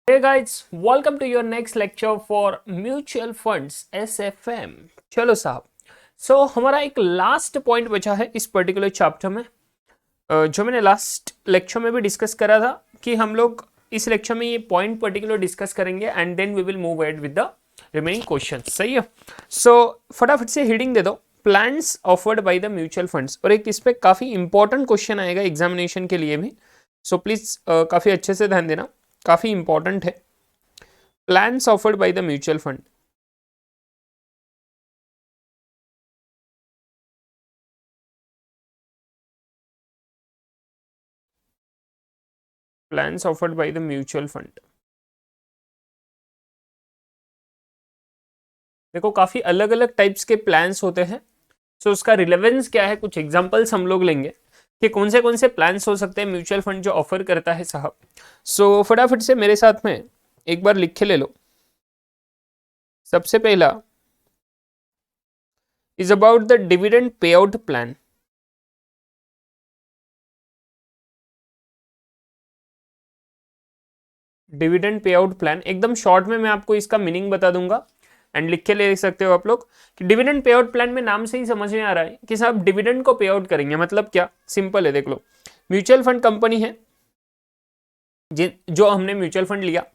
Hey guys, welcome to your next lecture for mutual funds SFM। चलो साहब, हमारा एक लास्ट पॉइंट बचा है इस पर्टिकुलर चैप्टर में, जो मैंने लास्ट लेक्चर में भी डिस्कस करा था कि हम लोग इस लेक्चर में ये पॉइंट पर्टिकुलर डिस्कस करेंगे and then we will move ahead with the remaining question. सही है। फटाफट से हेडिंग दे दो, plans offered by the mutual funds, और एक इस पे काफी इंपॉर्टेंट क्वेश्चन आएगा एग्जामिनेशन के लिए भी। प्लीज काफी अच्छे से ध्यान देना, काफी इंपॉर्टेंट है। Plans offered by the mutual fund, plans offered by the mutual fund. देखो काफी अलग अलग टाइप्स के प्लान्स होते हैं। उसका रिलेवेंस क्या है, कुछ एग्जांपल्स हम लोग लेंगे कि कौन से प्लान्स हो सकते हैं म्यूचुअल फंड जो ऑफर करता है साहब। फटाफट से मेरे साथ में एक बार लिख के ले लो। सबसे पहला is about the dividend pay out plan. Dividend pay out plan एकदम शॉर्ट में मैं आपको इसका मीनिंग बता दूंगा एंड लिख के ले सकते हो आप लोग कि डिविडेंड पे आउट प्लान में नाम से ही समझ में आ रहा है कि साहब डिविडेंड को पे आउट करेंगे। मतलब क्या, सिंपल है, देख लो। म्यूचुअल फंड कंपनी है, जो हमने म्यूचुअल फंड लिया,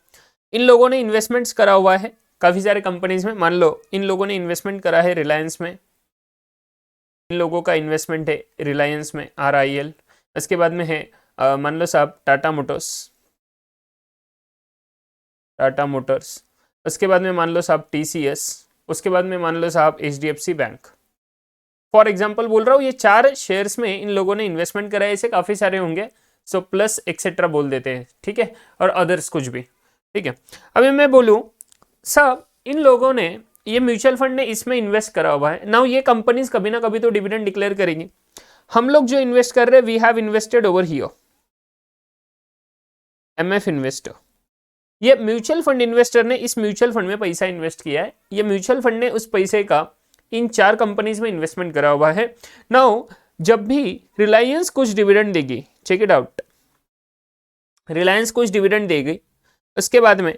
इन लोगों ने इन्वेस्टमेंट्स करा हुआ है काफी सारे कंपनीज में। मान लो इन लोगों ने इन्वेस्टमेंट करा है रिलायंस में, इन लोगों का इन्वेस्टमेंट है रिलायंस में, RIL। उसके बाद में है मान लो साहब टाटा मोटर्स। उसके बाद में मान लो साहब TCS। उसके बाद में मान लो साहब HDFC बैंक। फॉर एग्जाम्पल बोल रहा हूँ, ये 4 शेयर्स में इन लोगों ने इन्वेस्टमेंट करा है। ऐसे काफी सारे होंगे, प्लस एक्सेट्रा बोल देते हैं, ठीक है, और अदर्स कुछ भी, ठीक है। अभी मैं बोलूँ साहब इन लोगों ने, ये म्यूचुअल फंड ने इसमें इन्वेस्ट करा हुआ है। नाउ ये कंपनीज कभी ना कभी तो डिविडेंड डिक्लेयर करेंगी। हम लोग जो इन्वेस्ट कर रहे हैं, we have invested over here, MF investor. ये म्यूचुअल फंड इन्वेस्टर ने इस म्यूचुअल फंड में पैसा इन्वेस्ट किया है। ये म्यूचुअल फंड ने उस पैसे का इन 4 कंपनीज में इन्वेस्टमेंट करा हुआ है। नाउ जब भी रिलायंस कुछ डिविडेंड देगी, चेक इट आउट, रिलायंस कुछ डिविडेंड देगी, उसके बाद में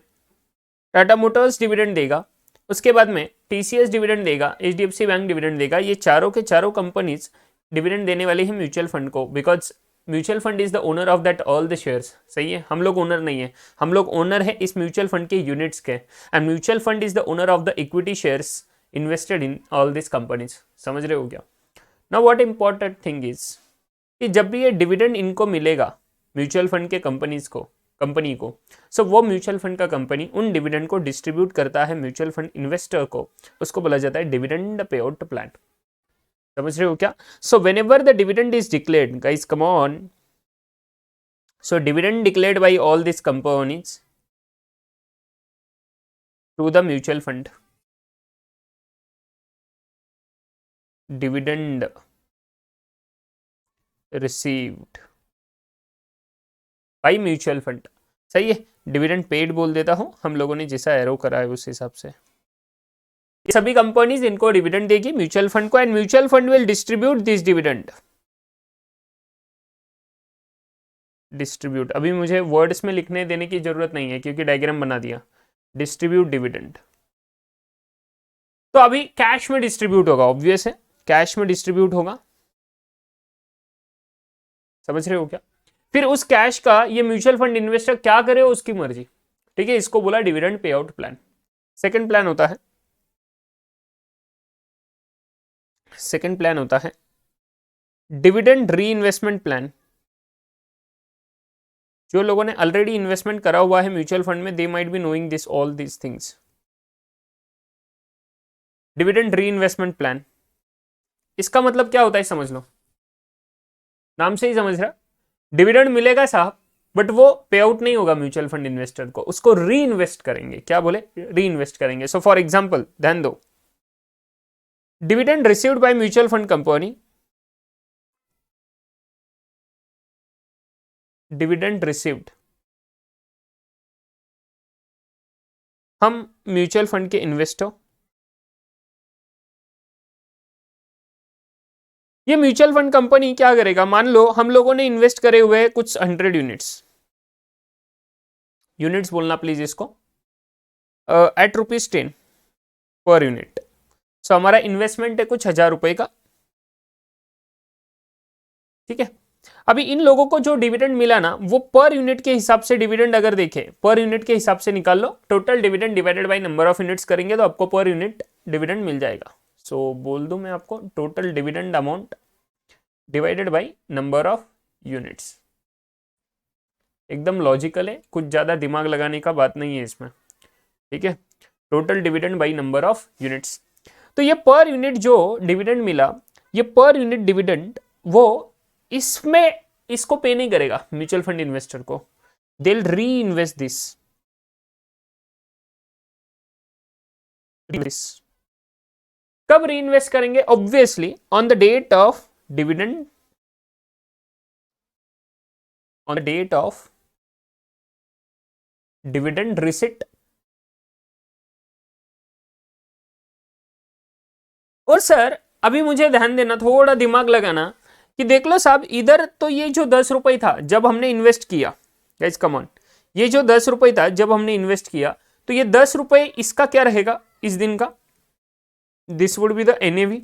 टाटा मोटर्स डिविडेंड देगा, उसके बाद में TCS डिविडेंड देगा, HDFC बैंक डिविडेंड देगा। ये चारों के चारों कंपनीज डिविडेंड देने वाली है म्यूचुअल फंड को, because mutual fund is the owner of that all the shares. सही है, हम लोग ओनर नहीं है, हम लोग ओनर है इस म्यूचुअल फंड के यूनिट्स के, and mutual fund is the owner of the equity shares invested in all this companies. समझ रहे हो क्या? Now what important thing is कि जब भी ये डिविडेंड इनको मिलेगा म्यूचुअल फंड के कंपनी को, वो म्यूचुअल फंड का कंपनी उन डिविडेंड को डिस्ट्रीब्यूट करता है म्यूचुअल फंड इन्वेस्टर को। उसको बोला जाता है डिविडेंड पे आउट प्लान। समझ रहे हो क्या? Whenever the dividend is declared, guys come on, dividend declared by all this companies to the mutual fund, dividend received by mutual fund. सही है, डिविडेंड पेड बोल देता हूं, हम लोगों ने जैसा एरो करा है उस हिसाब से। ये सभी कंपनीज इनको डिविडेंड देगी म्यूचुअल फंड को, and mutual fund will distribute this dividend. Distribute अभी मुझे वर्ड्स में लिखने देने की जरूरत नहीं है क्योंकि डायग्राम बना दिया। डिस्ट्रीब्यूट डिविडेंड, तो अभी कैश में डिस्ट्रीब्यूट होगा, ऑब्वियस है, कैश में डिस्ट्रीब्यूट होगा। समझ रहे हो क्या? फिर उस कैश का ये म्यूचुअल फंड इन्वेस्टर क्या करे उसकी मर्जी, ठीक है। इसको बोला dividend pay out plan. Second plan होता है डिविडेंड री इन्वेस्टमेंट प्लान। जो लोगों ने ऑलरेडी इन्वेस्टमेंट करा हुआ है म्यूचुअल फंड में, they might be knowing this all this things. Dividend reinvestment plan, इसका मतलब क्या होता है समझ लो, नाम से ही समझ रहा, डिविडेंड मिलेगा साहब, बट वो पे आउट नहीं होगा म्यूचुअल फंड इन्वेस्टर को, उसको री इन्वेस्ट करेंगे। क्या बोले? री इन्वेस्ट करेंगे। फॉर एग्जाम्पल ध्यान दो, dividend received by mutual fund company, dividend received, हम म्यूचुअल फंड के इन्वेस्टर, ये म्यूचुअल फंड कंपनी क्या करेगा, मान लो हम लोगों ने इन्वेस्ट करे हुए हैं कुछ 100 यूनिट्स, यूनिट्स बोलना प्लीज इसको, एट ₹10 पर यूनिट। सो हमारा इन्वेस्टमेंट है कुछ 1000 रुपए का, ठीक है। अभी इन लोगों को जो डिविडेंड मिला ना, वो पर यूनिट के हिसाब से डिविडेंड अगर देखें, पर यूनिट के हिसाब से निकाल लो, total dividend divided by number of units करेंगे तो आपको पर यूनिट डिविडेंड मिल जाएगा। सो बोल दूं मैं आपको, total dividend amount divided by number of units. एकदम लॉजिकल है, कुछ ज्यादा दिमाग लगाने का बात नहीं है इसमें, ठीक है। Total dividend by number of units. तो ये पर यूनिट जो डिविडेंड मिला, ये पर यूनिट डिविडेंड वो इसमें इसको पे नहीं करेगा म्यूचुअल फंड इन्वेस्टर को, they will reinvest this. कब री इन्वेस्ट करेंगे? Obviously on the date of dividend, on the date of dividend receipt. और सर अभी मुझे ध्यान देना, थोड़ा दिमाग लगाना कि देख लो साहब, इधर तो ये जो 10 रुपए था जब हमने इन्वेस्ट किया, गाइस कम ऑन, ये जो 10 रुपए था जब हमने इन्वेस्ट किया, तो ये 10 रुपए इसका क्या रहेगा इस दिन का? This would be the NAV.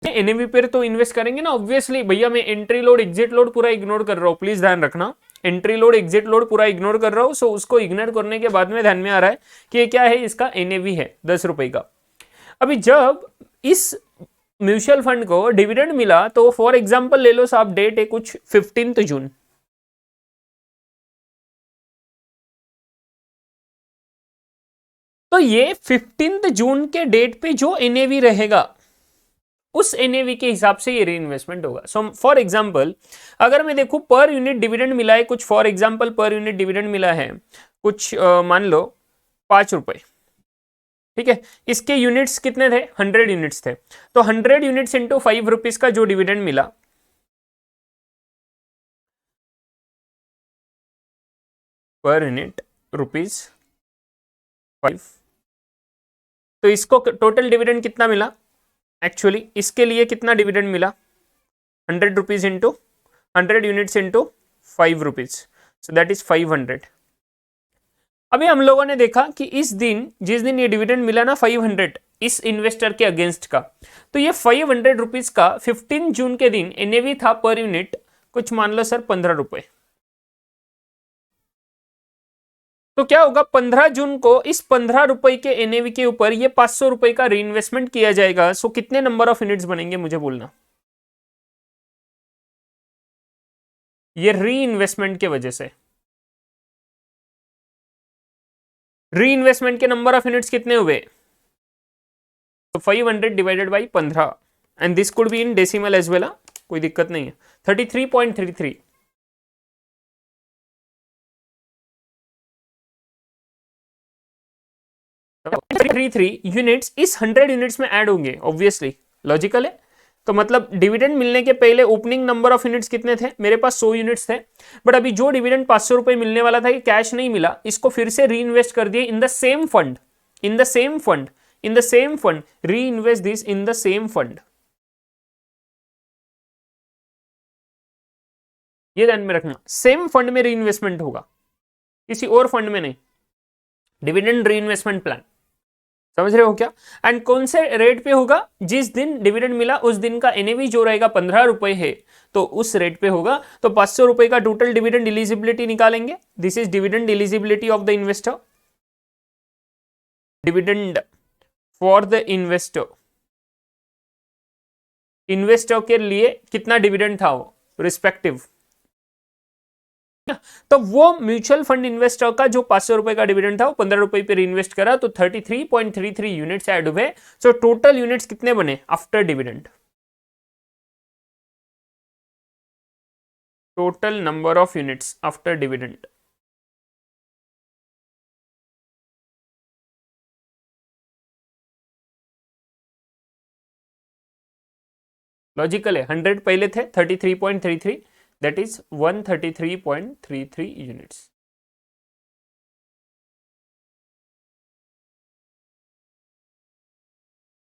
NAV पर तो इन्वेस्ट करेंगे ना ऑब्वियसली। भैया मैं एंट्री लोड एग्जिट लोड पूरा इग्नोर कर रहा हूं, प्लीज ध्यान रखना, एंट्री लोड एग्जिट लोड पूरा इग्नोर कर रहा हूं। सो उसको इग्नोर करने के बाद में ध्यान में आ रहा है कि ये क्या है, इसका एनएवी है 10 रुपए का। अभी जब इस म्यूचुअल फंड को डिविडेंड मिला, तो फॉर एग्जांपल ले लो साहब, डेट है कुछ 15 जून, तो ये 15 जून के डेट पे जो एनएवी रहेगा, उस एनएवी के हिसाब से ये रीइन्वेस्टमेंट होगा। सो फॉर एग्जांपल अगर मैं देखूं पर यूनिट डिविडेंड मिला है कुछ, for example per unit dividend मिला है कुछ मान लो 5 रुपए, ठीक है। इसके यूनिट्स कितने थे? 100 यूनिट्स थे, तो 100 यूनिट्स इंटू 5 रुपीज का जो डिविडेंड मिला, पर यूनिट ₹5, तो इसको टोटल डिविडेंड कितना मिला? एक्चुअली इसके लिए कितना डिविडेंड मिला? 100 rupees into 100 units into 5 rupees, so that is 500। अभी हम लोगों ने देखा कि इस दिन, जिस दिन ये डिविडेंड मिला ना 500 इस इन्वेस्टर के अगेंस्ट का, तो ये 500 रुपीज का 15 जून के दिन एनएवी था पर यूनिट कुछ मान लो सर 15 रुपए। तो क्या होगा, 15 जून को इस 15 रुपए के एनएवी के ऊपर ये 500 रुपए का रीइन्वेस्टमेंट किया जाएगा। सो कितने नंबर ऑफ यूनिट्स बनेंगे मुझे बोलना, ये री इन्वेस्टमेंट के वजह से। री इन्वेस्टमेंट के नंबर ऑफ यूनिट्स कितने हुए? तो 500 divided by 15, and this could be in decimal as well, कोई दिक्कत नहीं है। 33.33, यूनिट्स इस 100 यूनिट्स में ऐड होंगे, ऑब्वियसली लॉजिकल है। तो मतलब डिविडेंड मिलने के पहले ओपनिंग नंबर ऑफ यूनिट्स कितने थे? मेरे पास 100 यूनिट्स थे, बट अभी जो डिविडेंड 500 रुपए मिलने वाला था, ये कैश नहीं मिला, इसको फिर से री इन्वेस्ट कर दिए in the same fund, in the same fund, in the same fund, reinvest this in the same fund. ये ध्यान में रखना, सेम फंड में री इन्वेस्टमेंट होगा, किसी और फंड में नहीं। डिविडेंड री इन्वेस्टमेंट प्लान, समझ रहे हो क्या? एंड कौन से रेट पे होगा? जिस दिन डिविडेंड मिला उस दिन का एनएवी जो रहेगा 15 रुपए है, तो उस रेट पे होगा। तो 500 रुपए का टोटल डिविडेंड एलिजिबिलिटी निकालेंगे, this is dividend eligibility of the investor, dividend for the investor, investor के लिए कितना डिविडेंड था वो रिस्पेक्टिव। तो वो म्यूचुअल फंड इन्वेस्टर का जो 500 रुपए का डिविडेंड था वो 15 रुपए पे रीइन्वेस्ट करा, तो 33.33 यूनिट्स ऐड हुए। सो टोटल यूनिट्स कितने बने after dividend? Total number of units after dividend, logical है। 100 पहले थे, 33.33, दैट इज 133.33 यूनिट्स।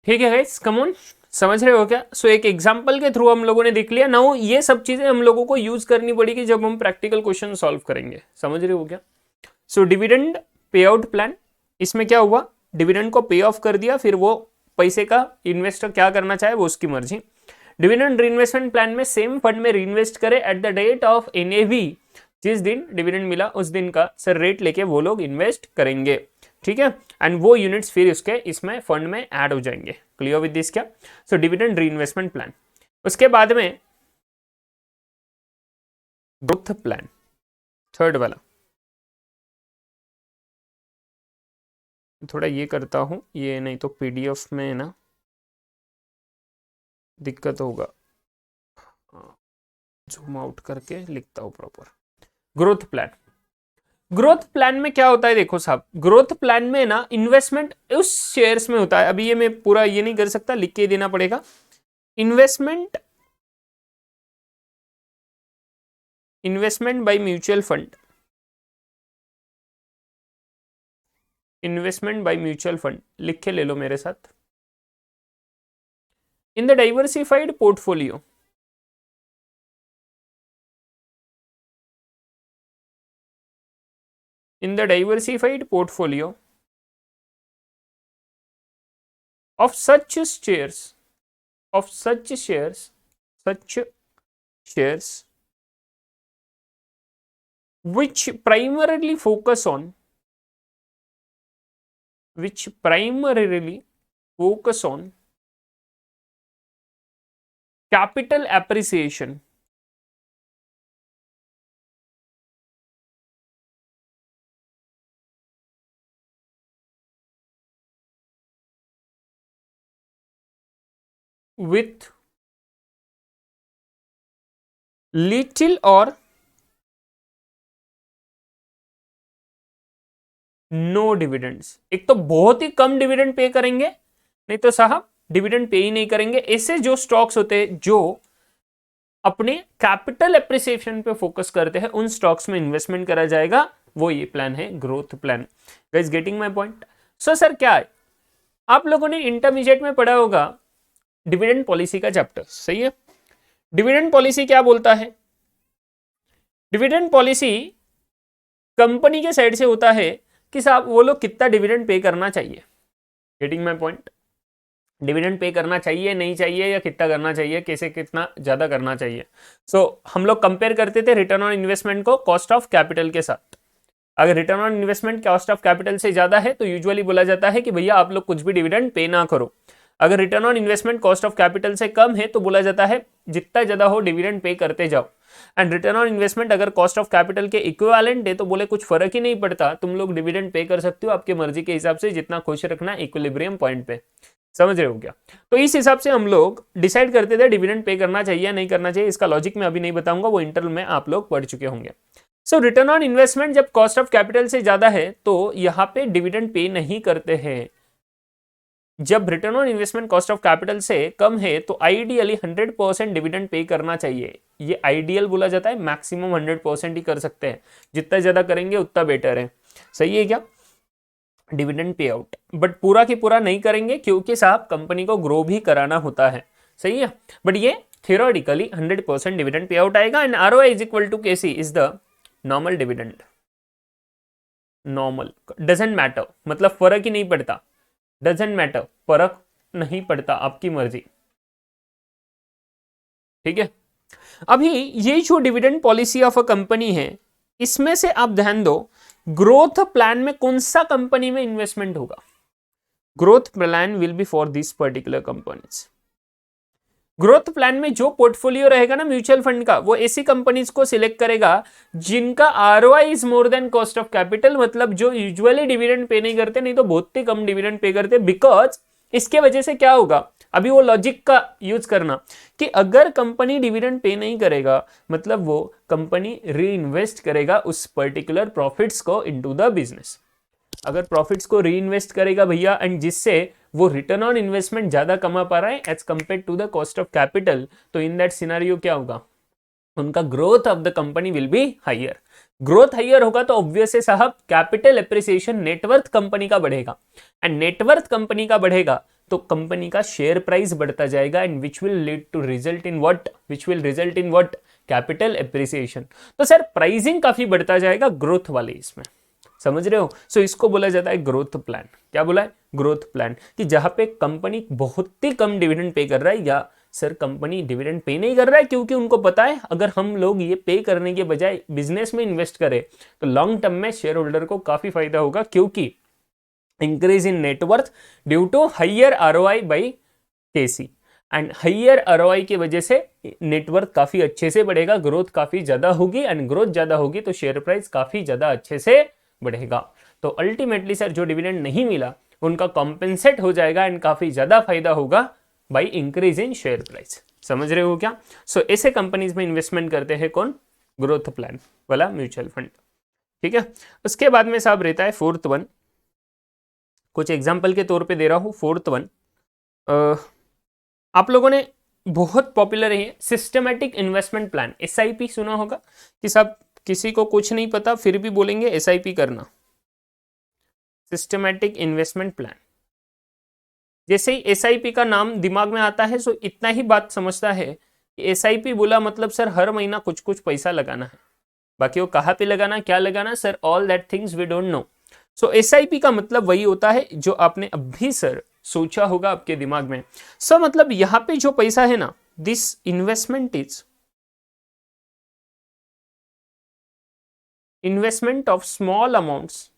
ठीक है गाइस, कम ऑन, समझ रहे हो क्या? सो एक एग्जांपल के थ्रू हम लोगों ने देख लिया। नाउ ये सब चीजें हम लोगों को यूज करनी पड़ेगी जब हम प्रैक्टिकल क्वेश्चन सॉल्व करेंगे। समझ रहे हो क्या? So dividend pay out plan, इसमें क्या हुआ, डिविडेंड को पे ऑफ कर दिया, फिर वो पैसे का इन्वेस्टर क्या करना चाहे वो उसकी मर्जी। डिविडेंड रीइन्वेस्टमेंट प्लान में सेम फंड में रीइन्वेस्ट करे at the date of NAV, जिस दिन डिविडेंड मिला उस दिन का सर रेट लेके वो लोग इन्वेस्ट करेंगे, ठीक है, एंड वो यूनिट्स फिर उसके इसमें फंड में ऐड हो जाएंगे। क्लियर विद दिस क्या? So dividend reinvestment plan. उसके बाद में ग्रोथ प्लान, थर्ड वाला। थोड़ा ये करता हूं, ये नहीं तो पीडीएफ में ना दिक्कत होगा, जूम आउट करके लिखता हूं proper. Growth plan, growth plan में क्या होता है देखो साहब, ग्रोथ प्लान में ना इन्वेस्टमेंट उस शेयर्स में होता है। अभी ये मैं पूरा ये नहीं कर सकता, लिख के देना पड़ेगा। Investment by mutual fund, investment by mutual fund लिख के ले लो मेरे साथ। In the diversified portfolio, in the diversified portfolio of such shares which primarily focus on capital appreciation with little or no dividends. एक तो बहुत ही कम डिविडेंड पे करेंगे, नहीं तो साहब डिविडेंड पे ही नहीं करेंगे। ऐसे जो स्टॉक्स होते हैं जो अपने कैपिटल एप्रिसिएशन पे फोकस करते हैं, उन स्टॉक्स में इन्वेस्टमेंट करा जाएगा, वो ये प्लान है growth plan. Guys getting my point? So sir क्या है, आप लोगों ने इंटरमीडिएट में पढ़ा होगा डिविडेंड पॉलिसी का चैप्टर, सही है। डिविडेंड पॉलिसी क्या बोलता है? डिविडेंड पॉलिसी कंपनी के साइड से होता है कि साहब वो लोग कितना डिविडेंड पे करना चाहिए। Getting my point? Dividend pay करना चाहिए नहीं चाहिए, या कितना करना चाहिए, कैसे कितना ज्यादा करना चाहिए। सो हम लोग कंपेयर करते थे रिटर्न ऑन इन्वेस्टमेंट को कॉस्ट ऑफ कैपिटल के साथ। अगर return on investment cost of capital से ज्यादा है तो यूजुअली बोला जाता है कि भैया आप लोग कुछ भी डिविडेंड पे ना करो। अगर return on investment cost of capital से कम है तो बोला जाता है जितना ज्यादा हो डिविडेंड पे करते जाओ। एंड रिटर्न ऑन इन्वेस्टमेंट अगर कॉस्ट ऑफ कैपिटल के इक्विवेलेंट है तो बोले कुछ फर्क ही नहीं पड़ता, तुम लोग डिविडेंड पे कर सकते हो आपके मर्जी के हिसाब से, जितना खुश रखना इक्विलिब्रियम पॉइंट पे। समझ रहे हो क्या? तो इस हिसाब से हम लोग डिसाइड करते थे डिविडेंड पे करना चाहिए या नहीं करना चाहिए। इसका लॉजिक मैं अभी नहीं बताऊंगा, वो इंटरनल में आप लोग पढ़ चुके होंगे। सो रिटर्न ऑन इन्वेस्टमेंट जब कॉस्ट ऑफ कैपिटल से ज्यादा है तो यहां पे डिविडेंड पे नहीं करते हैं। जब return on investment cost of capital से कम है तो आइडियली 100% डिविडेंड पे करना चाहिए। ये आइडियल बोला जाता है, मैक्सिमम 100% ही कर सकते हैं, जितना ज्यादा करेंगे उतना बेटर है। सही है क्या? डिविडेंड पे आउट, बट पूरा की पूरा नहीं करेंगे क्योंकि साहब कंपनी को ग्रो भी कराना होता है। सही है, बट ये थियोरेटिकली 100% डिविडेंड पे आउट आएगा। And ROI is equal to KC is the normal dividend. Normal doesn't matter, मतलब फर्क ही नहीं पड़ता, डजंट मैटर, फर्क नहीं पड़ता, आपकी मर्जी। ठीक है, अभी ये जो dividend policy of a company है, इसमें से आप ध्यान दो ग्रोथ प्लान में कौन सा कंपनी में इन्वेस्टमेंट होगा। Growth plan will be for this particular companies. Growth plan में जो पोर्टफोलियो रहेगा ना म्यूचुअल फंड का, वो ऐसी कंपनीज को सिलेक्ट करेगा जिनका ROI is more than cost of capital, मतलब जो यूजुअली डिविडेंड पे नहीं करते, नहीं तो बहुत ही कम डिविडेंड पे करते। बिकॉज इसके वजह से क्या होगा, अभी वो लॉजिक का यूज करना कि अगर कंपनी डिविडेंड पे नहीं करेगा मतलब वो कंपनी री इन्वेस्ट करेगा उस पर्टिकुलर प्रॉफिट्स को इनटू द बिजनेस। अगर प्रॉफिट्स को री इन्वेस्ट करेगा भैया, एंड जिससे वो रिटर्न ऑन इन्वेस्टमेंट ज्यादा कमा पा रहा है as compare to the cost of capital, तो इन दैट सिनेरियो क्या होगा, उनका growth of the company will be higher. Growth higher होगा तो ऑब्वियस है साहब कैपिटल एप्रिसिएशन नेटवर्थ कंपनी का बढ़ेगा, एंड नेटवर्थ कंपनी का बढ़ेगा तो कंपनी का शेयर प्राइस बढ़ता जाएगा and which will lead to result in what capital appreciation. तो सर प्राइसिंग काफी बढ़ता जाएगा ग्रोथ वाले इसमें, समझ रहे हो। सो इसको बोला जाता है ग्रोथ प्लान। क्या बोला है? Growth plan. कि जहां पे कंपनी बहुत ही कम डिविडेंड पे कर रहा है, या सर कंपनी डिविडेंड पे नहीं कर रहा है क्योंकि उनको पता है अगर हम लोग ये पे करने के बजाय बिजनेस में इन्वेस्ट करें तो लॉन्ग टर्म में शेयर होल्डर को काफी फायदा होगा, क्योंकि increase in net worth due to higher ROI by KC, and higher ROI की वजह से नेटवर्थ काफी अच्छे से बढ़ेगा, ग्रोथ काफी ज्यादा होगी, एंड ग्रोथ ज्यादा होगी तो शेयर प्राइस काफी ज्यादा अच्छे से बढ़ेगा। तो अल्टीमेटली सर जो डिविडेंड नहीं मिला उनका कॉम्पेंसेट हो जाएगा एंड काफी ज्यादा फायदा होगा by increase in share price. समझ रहे हो क्या? सो ऐसे कंपनीज में इन्वेस्टमेंट करते हैं कौन? ग्रोथ प्लान वाला म्यूचुअल फंड। ठीक है, उसके बाद में साहब रहता है फोर्थ वन, कुछ एग्जाम्पल के तौर पे दे रहा हूं। फोर्थ वन आप लोगों ने बहुत पॉपुलर है सिस्टमैटिक इन्वेस्टमेंट प्लान, एसआईपी सुना होगा कि साहब किसी को कुछ नहीं पता फिर भी बोलेंगे एसआईपी करना, सिस्टमैटिक इन्वेस्टमेंट प्लान। जैसे ही एसआईपी का नाम दिमाग में आता है सो इतना ही बात समझता है कि एसआईपी बोला मतलब सर हर महीना कुछ कुछ पैसा लगाना है, बाकी वो कहाँ पे लगाना, क्या लगाना, sir all that things we don't know. So SIP का मतलब वही होता है जो आपने अभी सर सोचा होगा आपके दिमाग में। सो मतलब यहां पे जो पैसा है ना, this investment is investment of small amounts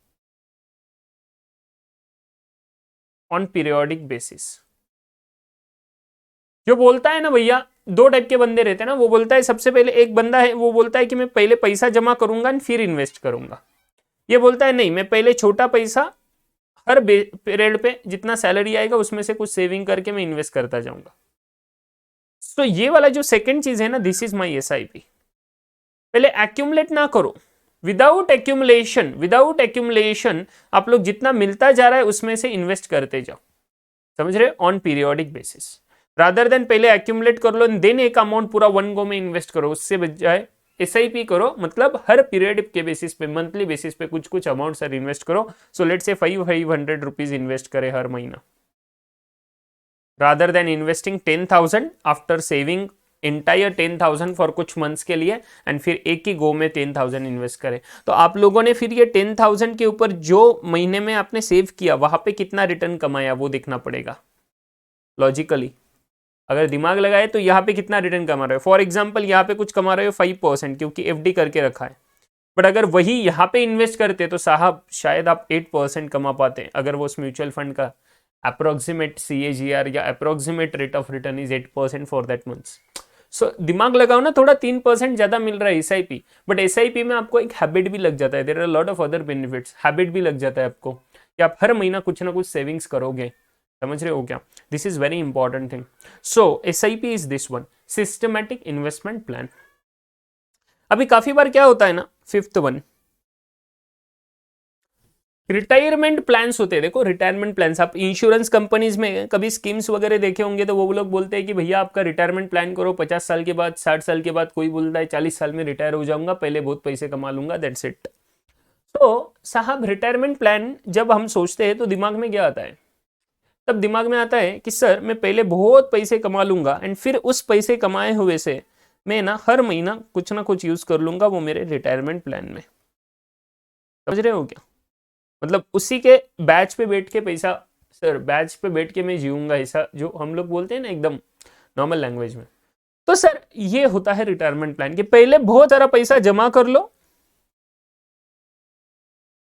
on periodic basis. जो बोलता है ना भैया, दो टाइप के बंदे रहते हैं ना, वो बोलता है सबसे पहले एक बंदा है वो बोलता है कि मैं पहले पैसा जमा करूंगा फिर इन्वेस्ट करूंगा। ये बोलता है नहीं, मैं पहले छोटा पैसा हर पीरियड पे जितना सैलरी आएगा उसमें से कुछ सेविंग करके मैं इन्वेस्ट करता जाऊंगा। तो ये वाला जो सेकंड चीज है ना, दिस इज माई एसआईपी। पहले एक्यूमुलेट ना करो, विदाउट एक्यूमुलेशन आप लोग जितना मिलता जा रहा है उसमें से इन्वेस्ट करते जाओ, समझ रहे, on periodic basis, rather than पहले एक्यूमुलेट कर लो देन एक अमाउंट पूरा वन गो में इन्वेस्ट करो। उससे बजाय एसआईपी करो, मतलब हर पीरियड के बेसिस पे, मंथली बेसिस पे कुछ कुछ अमाउंट सर इन्वेस्ट करो। सो लेट से 500 रुपीज इन्वेस्ट करे हर महीना, rather than investing 10,000 after saving entire 10,000 for कुछ मंथ्स के लिए एंड फिर एक ही गो में 10,000 इन्वेस्ट करें। तो आप लोगों ने फिर ये 10,000 के ऊपर जो महीने में आपने सेव किया वहां पे कितना रिटर्न कमाया वो देखना पड़ेगा लॉजिकली। अगर दिमाग लगाए तो यहाँ पे कितना रिटर्न कमा रहे हो, फॉर एग्जाम्पल यहाँ पे कुछ कमा रहे हो 5% क्योंकि एफडी करके रखा है, बट अगर वही यहाँ पे इन्वेस्ट करते तो साहब शायद आप 8% कमा पाते अगर वो उस म्यूचुअल फंड का अप्रोक्सीमेट CAGR या approximate rate of return is 8% for that month. So दिमाग लगाओ ना, थोड़ा 3% ज्यादा मिल रहा है एसआईपी, बट एसआईपी में आपको एक हैबिट भी लग जाता है, there are lot of other benefits, habit भी लग जाता है आपको कि आप हर महीना कुछ ना कुछ सेविंग्स करोगे। समझ रहे हो क्या? This is very important thing. So SIP is this one, systematic investment plan. अभी काफी बार क्या होता है ना, फिफ्थ वन, रिटायरमेंट प्लान्स होते हैं। देखो रिटायरमेंट प्लान्स, आप इंश्योरेंस कंपनीज में कभी स्कीम्स वगैरह देखे होंगे तो वो लोग बोलते हैं कि भैया आपका रिटायरमेंट प्लान करो 50 साल के बाद, 60 साल के बाद, कोई बोलता है 40 साल में रिटायर हो जाऊंगा, पहले बहुत पैसे कमा लूंगा, दैट्स इट। तो साहब रिटायरमेंट प्लान जब हम सोचते हैं तो दिमाग में क्या आता है? तब दिमाग में आता है कि सर मैं पहले बहुत पैसे कमा लूंगा एंड फिर उस पैसे कमाए हुए से मैं ना हर महीना कुछ ना कुछ यूज कर लूंगा वो मेरे रिटायरमेंट प्लान में। समझ रहे हो क्या? मतलब उसी के बैच पे बैठ के पैसा, सर बैच पे बैठ के मैं जीऊंगा, ऐसा जो हम लोग बोलते हैं ना एकदम नॉर्मल लैंग्वेज में। तो सर ये होता है रिटायरमेंट प्लान कि पहले बहुत सारा पैसा जमा कर लो,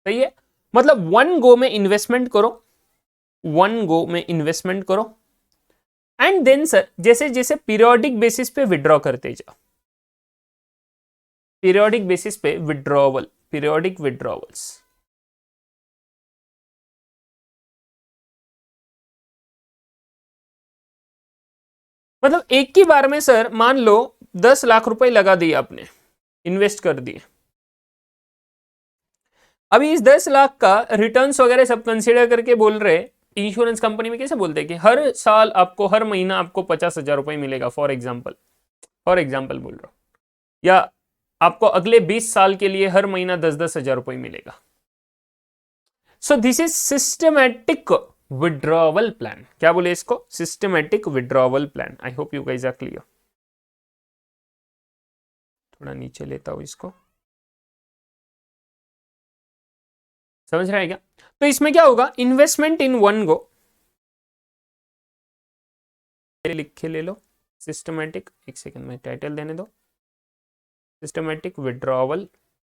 सही है, मतलब वन गो में इन्वेस्टमेंट करो, वन गो में इन्वेस्टमेंट करो एंड देन सर जैसे जैसे पीरियोडिक बेसिस पे विड्रॉ करते जाओ, पीरियोडिक बेसिस पे विड्रॉवल, पीरियोडिक विड्रॉवल्स। मतलब एक ही बार में सर मान लो 10 लाख रुपए लगा दिए आपने, इन्वेस्ट कर दिए, अभी इस 10 लाख का रिटर्न्स वगैरह सब कंसीडर करके बोल रहे, इंश्योरेंस कंपनी में कैसे बोलते हैं कि हर साल आपको, हर महीना आपको 50,000 रुपए मिलेगा, फॉर एग्जाम्पल बोल रहा हूं, या आपको अगले 20 साल के लिए हर महीना 10-10 हजार रुपए मिलेगा। So this is systematic withdrawal plan, क्या बोले इसको, systematic withdrawal plan. I hope you guys are clear. थोड़ा नीचे लेता हूं इसको, समझ रहा है क्या। तो इसमें क्या होगा, इन्वेस्टमेंट इन वन गो, लिख के ले लो, सिस्टमैटिक, एक सेकंड में टाइटल देने दो, सिस्टमैटिक विड्रॉवल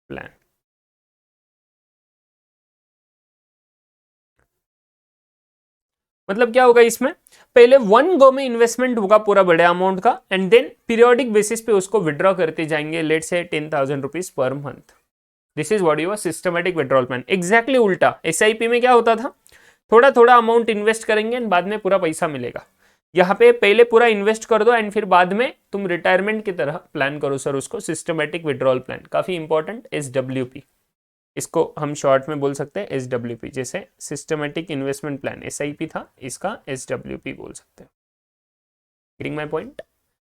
प्लान। मतलब क्या होगा इसमें, पहले वन गो में इन्वेस्टमेंट होगा पूरा बड़े अमाउंट का, एंड देन पीरियोडिक बेसिस पे उसको विड्रॉ करते जाएंगे, लेट से 10,000 rupees per month. This is what your systematic withdrawal plan. Exactly उल्टा, एसआईपी में क्या होता था, थोड़ा थोड़ा अमाउंट इन्वेस्ट करेंगे एंड बाद में पूरा पैसा मिलेगा। यहाँ पे पहले पूरा इन्वेस्ट कर दो एंड फिर बाद में तुम रिटायरमेंट की तरह प्लान करो सर उसको, सिस्टमैटिक विड्रॉल प्लान। काफी इंपॉर्टेंट, SWP, इसको हम शॉर्ट में बोल सकते हैं SWP, जैसे सिस्टमैटिक इन्वेस्टमेंट प्लान SIP था, इसका SWP बोल सकते हैं। गेटिंग माय पॉइंट,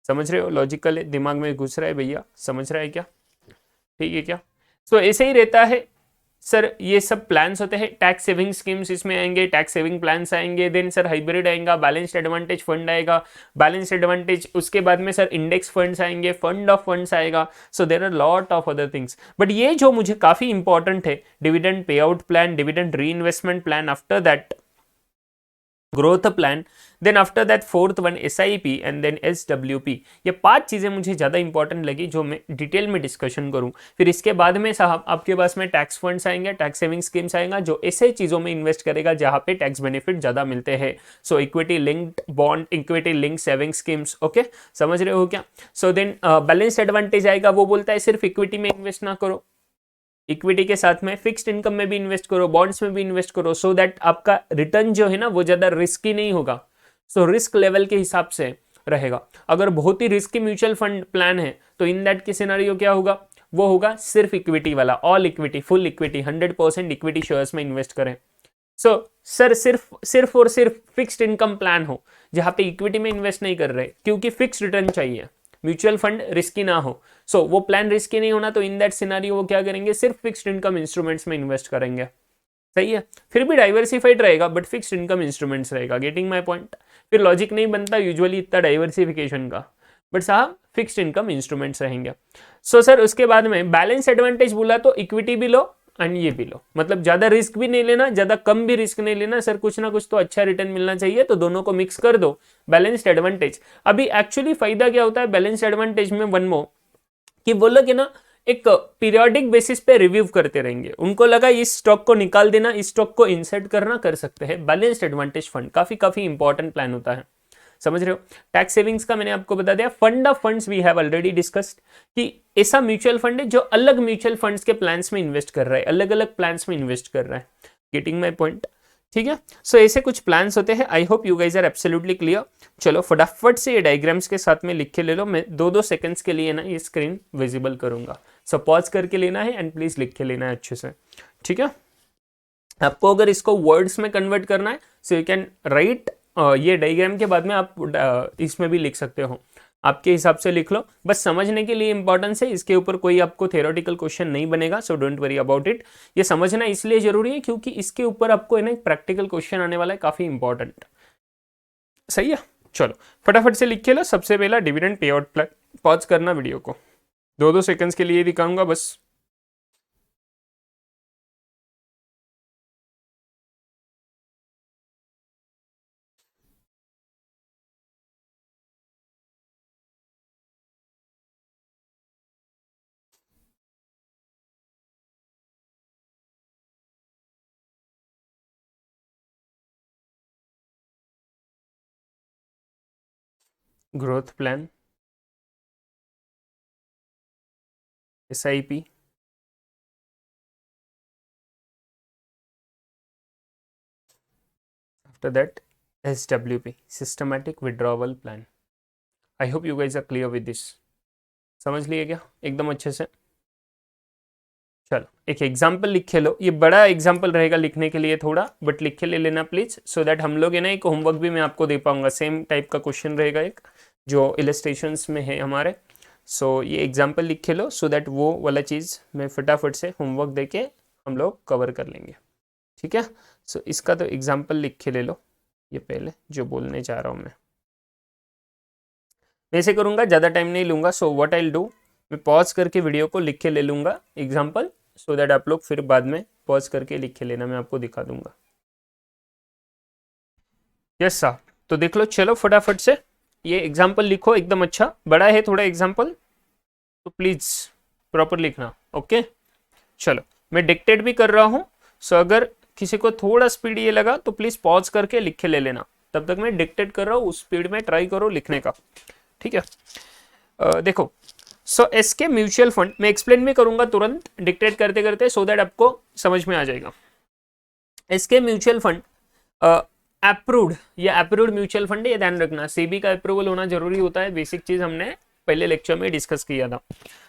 समझ रहे हो, लॉजिकल है, दिमाग में घुस रहा है भैया, समझ रहा है क्या, ठीक है क्या। सो ऐसे ही रहता है सर, ये सब प्लान्स होते हैं। टैक्स सेविंग स्कीम्स इसमें आएंगे, टैक्स सेविंग प्लान्स आएंगे, देन सर हाइब्रिड आएगा, बैलेंस्ड एडवांटेज फंड आएगा, बैलेंस्ड एडवांटेज, उसके बाद में सर इंडेक्स फंड्स आएंगे, फंड ऑफ फंड्स आएगा। So there are lot of other things, but ये जो मुझे काफी इंपॉर्टेंट है, dividend pay out plan, dividend reinvestment plan, after that growth plan, then after that fourth one SIP and then SWP। ये 5 चीजें मुझे ज्यादा इंपॉर्टेंट लगी जो मैं डिटेल में डिस्कशन करूं। फिर इसके बाद में साहब आपके पास में टैक्स फंड्स आएंगे, टैक्स सेविंग स्कीम्स आएगा, जो ऐसे चीजों में इन्वेस्ट करेगा जहां पे टैक्स बेनिफिट ज्यादा मिलते हैं। So equity linked bond, equity link saving schemes, okay, समझ रहे हो क्या। सो देन बैलेंस एडवांटेज आएगा, वो बोलता है सिर्फ इक्विटी में इन्वेस्ट ना करो, इक्विटी के साथ में फिक्स्ड इनकम में भी इन्वेस्ट करो, बॉन्ड्स में भी इन्वेस्ट करो, सो दैट आपका रिटर्न जो है ना वो ज्यादा रिस्की नहीं होगा। सो रिस्क लेवल के हिसाब से रहेगा। अगर बहुत ही रिस्की म्यूचुअल फंड प्लान है तो इन दैट की सिनेरियो क्या होगा, वो होगा सिर्फ इक्विटी वाला, all equity, full equity, 100% equity shares में इन्वेस्ट करें। सो सर सिर्फ और सिर्फ फिक्स्ड इनकम प्लान हो जहां पे इक्विटी में इन्वेस्ट नहीं कर रहे, क्योंकि फिक्स रिटर्न चाहिए, म्यूचुअल फंड रिस्की ना हो। सो वो प्लान रिस्की नहीं होना, तो इन दैट सिनेरियो वो क्या करेंगे, सिर्फ फिक्स्ड इनकम इंस्ट्रूमेंट्स में इन्वेस्ट करेंगे। सही है, फिर भी डाइवर्सिफाइड रहेगा बट फिक्स्ड इनकम इंस्ट्रूमेंट्स रहेगा। Getting my point. फिर लॉजिक नहीं बनता यूजुअली इतना डाइवर्सिफिकेशन का, बट साहब फिक्स्ड इनकम इंस्ट्रूमेंट्स रहेंगे। सो सर उसके बाद में बैलेंस एडवांटेज बोला तो इक्विटी भी लो एंड ये भी लो, मतलब ज्यादा रिस्क भी नहीं लेना, ज्यादा कम भी रिस्क नहीं लेना, सर कुछ ना कुछ तो अच्छा रिटर्न मिलना चाहिए, तो दोनों को मिक्स कर दो, बैलेंस्ड एडवांटेज। अभी एक्चुअली फायदा क्या होता है बैलेंस्ड एडवांटेज में, वन मोर, कि वो लोग है ना एक पीरियोडिक बेसिस पे रिव्यू करते रहेंगे, उनको लगा इस स्टॉक को निकाल देना, इस स्टॉक को इंसर्ट करना, कर सकते हैं। बैलेंस्ड एडवांटेज फंड काफी इंपॉर्टेंट प्लान होता है, समझ रहे हो। टैक्स सेविंग्स का मैंने आपको बता दिया। Fund of funds we have already discussed, कि ऐसा म्यूचुअल फंड है जो अलग म्यूचुअल फंड्स के प्लान्स में इन्वेस्ट कर रहा है, अलग अलग प्लान्स में इन्वेस्ट कर रहा है। गेटिंग माय पॉइंट, ठीक है। सो ऐसे कुछ प्लान्स होते हैं। I hope you guys are absolutely clear. चलो फटाफट से ये डायग्राम्स के साथ में लिख के ले लो, मैं 2-2 सेकंड्स के लिए ना ये स्क्रीन विजिबल करूंगा, सो पॉज करके लेना है एंड प्लीज लिख के लेना है अच्छे से, ठीक है। आपको अगर इसको वर्ड्स में कन्वर्ट करना है सो यू कैन राइट, ये डायग्राम के बाद में आप इसमें भी लिख सकते हो, आपके हिसाब से लिख लो, बस समझने के लिए इंपॉर्टेंस है, इसके ऊपर कोई आपको थ्योरेटिकल क्वेश्चन नहीं बनेगा, so don't worry about it. ये समझना इसलिए जरूरी है क्योंकि इसके ऊपर आपको है ना प्रैक्टिकल क्वेश्चन आने वाला है, काफी इंपॉर्टेंट। सही है, चलो फटाफट से लिख के लो। सबसे पहला dividend pay out plan, pause करना वीडियो को, 2-2 सेकंड्स के लिए दिखाऊंगा बस। Growth plan, SIP, after that SWP, systematic withdrawal plan. I hope you guys are clear with this. समझ लिए क्या एकदम अच्छे से। चलो एक एग्जाम्पल लिखे लो, ये बड़ा एग्जाम्पल रहेगा लिखने के लिए थोड़ा, बट लिख के ले लेना प्लीज, सो दैट हम लोग है ना एक होमवर्क भी मैं आपको दे पाऊंगा, सेम टाइप का क्वेश्चन रहेगा एक जो इलस्ट्रेशंस में है हमारे। सो ये एग्जाम्पल लिखे लो सो दैट वो वाला चीज़ मैं फटाफट से होमवर्क दे के हम लोग कवर कर लेंगे। ठीक है। सो इसका तो एग्जाम्पल लिख के ले लो, ये पहले जो बोलने जा रहा हूँ मैं ऐसे करूँगा, ज़्यादा टाइम नहीं लूँगा। So what I will do, मैं पॉज करके वीडियो को लिख के ले लूँगा एग्जाम्पल, सो दैट आप लोग फिर बाद में पॉज करके लिख के लेना, मैं आपको दिखा दूंगा। यस साहब, तो देख लो, चलो फटाफट से ये एग्जाम्पल लिखो, एकदम अच्छा बड़ा है थोड़ा एग्जाम्पल, तो प्लीज प्रॉपर लिखना। ओके चलो, मैं डिक्टेट भी कर रहा हूँ, सो अगर किसी को थोड़ा स्पीड ये लगा तो प्लीज पॉज करके लिख के ले लेना, तब तक मैं डिक्टेट कर रहा हूँ, उस स्पीड में ट्राई करो लिखने का, ठीक है। देखो, सो एसके म्यूचुअल फंड मैं एक्सप्लेन भी करूंगा तुरंत डिक्टेट करते करते, सो दैट आपको समझ में आ जाएगा। एसके म्यूचुअल फंड अप्रूव्ड, ये अप्रूव्ड म्यूचुअल फंड है, ये ध्यान रखना, सेबी का अप्रूवल होना जरूरी होता है, बेसिक चीज हमने पहले लेक्चर में डिस्कस किया था।